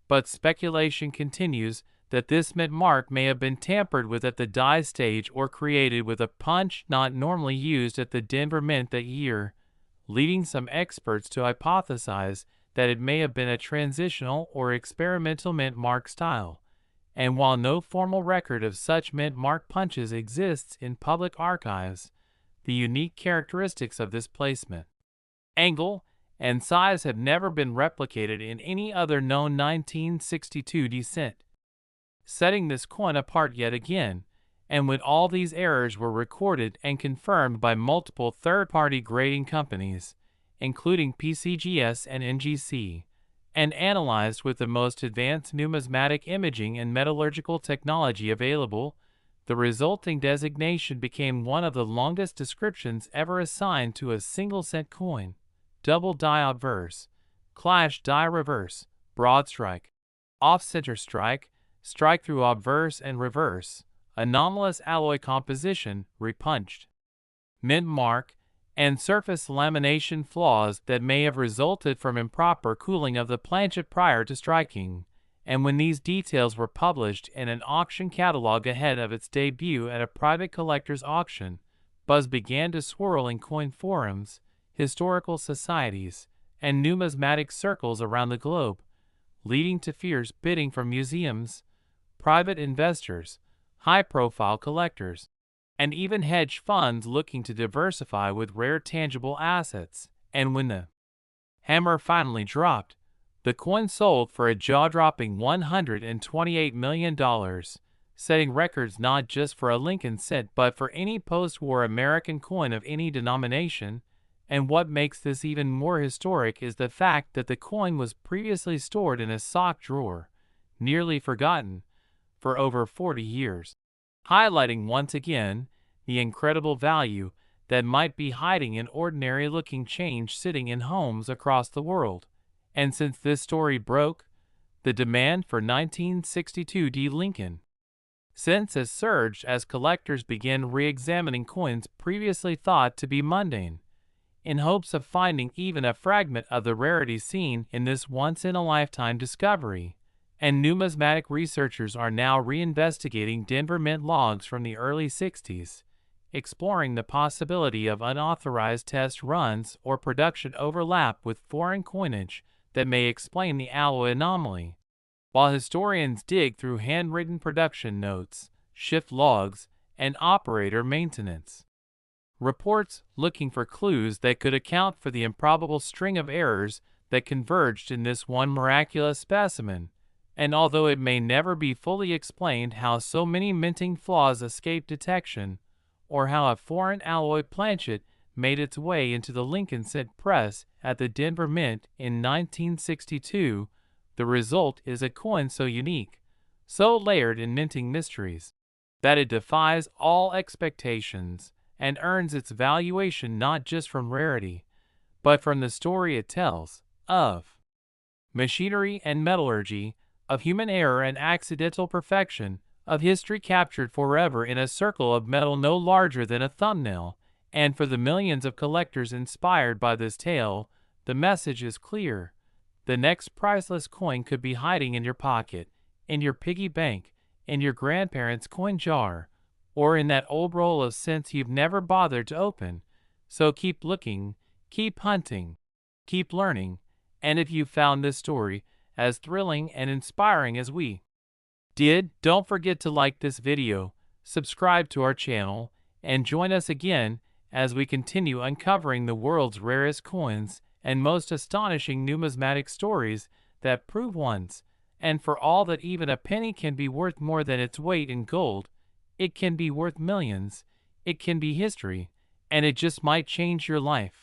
But speculation continues that this mint mark may have been tampered with at the die stage or created with a punch not normally used at the Denver Mint that year, leading some experts to hypothesize that it may have been a transitional or experimental mint mark style. And while no formal record of such mint mark punches exists in public archives, the unique characteristics of this placement, angle, and size have never been replicated in any other known 1962 descent, setting this coin apart yet again. And when all these errors were recorded and confirmed by multiple third-party grading companies, including PCGS and NGC, and analyzed with the most advanced numismatic imaging and metallurgical technology available, the resulting designation became one of the longest descriptions ever assigned to a single cent coin: double die obverse, clash die reverse, broad strike, off-center strike, strike through obverse and reverse, anomalous alloy composition, repunched mint mark, and surface lamination flaws that may have resulted from improper cooling of the planchet prior to striking. and when these details were published in an auction catalog ahead of its debut at a private collector's auction, buzz began to swirl in coin forums, historical societies, and numismatic circles around the globe, leading to fierce bidding from museums, private investors, high-profile collectors, and even hedge funds looking to diversify with rare tangible assets. And when the hammer finally dropped, the coin sold for a jaw-dropping $128 million, setting records not just for a Lincoln cent but for any post-war American coin of any denomination. And what makes this even more historic is the fact that the coin was previously stored in a sock drawer, nearly forgotten, for over 40 years, highlighting once again the incredible value that might be hiding in ordinary-looking change sitting in homes across the world. And since this story broke, the demand for 1962 Lincoln cents has surged as collectors begin re-examining coins previously thought to be mundane, in hopes of finding even a fragment of the rarity seen in this once-in-a-lifetime discovery. And numismatic researchers are now reinvestigating Denver Mint logs from the early 60s, exploring the possibility of unauthorized test runs or production overlap with foreign coinage that may explain the alloy anomaly, while historians dig through handwritten production notes, shift logs, and operator maintenance reports looking for clues that could account for the improbable string of errors that converged in this one miraculous specimen. And although it may never be fully explained how so many minting flaws escaped detection, or how a foreign alloy planchet made its way into the Lincoln cent press at the Denver Mint in 1962, the result is a coin so unique, so layered in minting mysteries, that it defies all expectations and earns its valuation not just from rarity, but from the story it tells, of machinery and metallurgy, of human error and accidental perfection, of history captured forever in a circle of metal no larger than a thumbnail. And for the millions of collectors inspired by this tale, the message is clear. The next priceless coin could be hiding in your pocket, in your piggy bank, in your grandparents' coin jar, or in that old roll of cents you've never bothered to open. So keep looking, keep hunting, keep learning, and if you found this story as thrilling and inspiring as we did, don't forget to like this video, subscribe to our channel, and join us again as we continue uncovering the world's rarest coins and most astonishing numismatic stories that prove once and for all that even a penny can be worth more than its weight in gold. It can be worth millions, it can be history, and it just might change your life.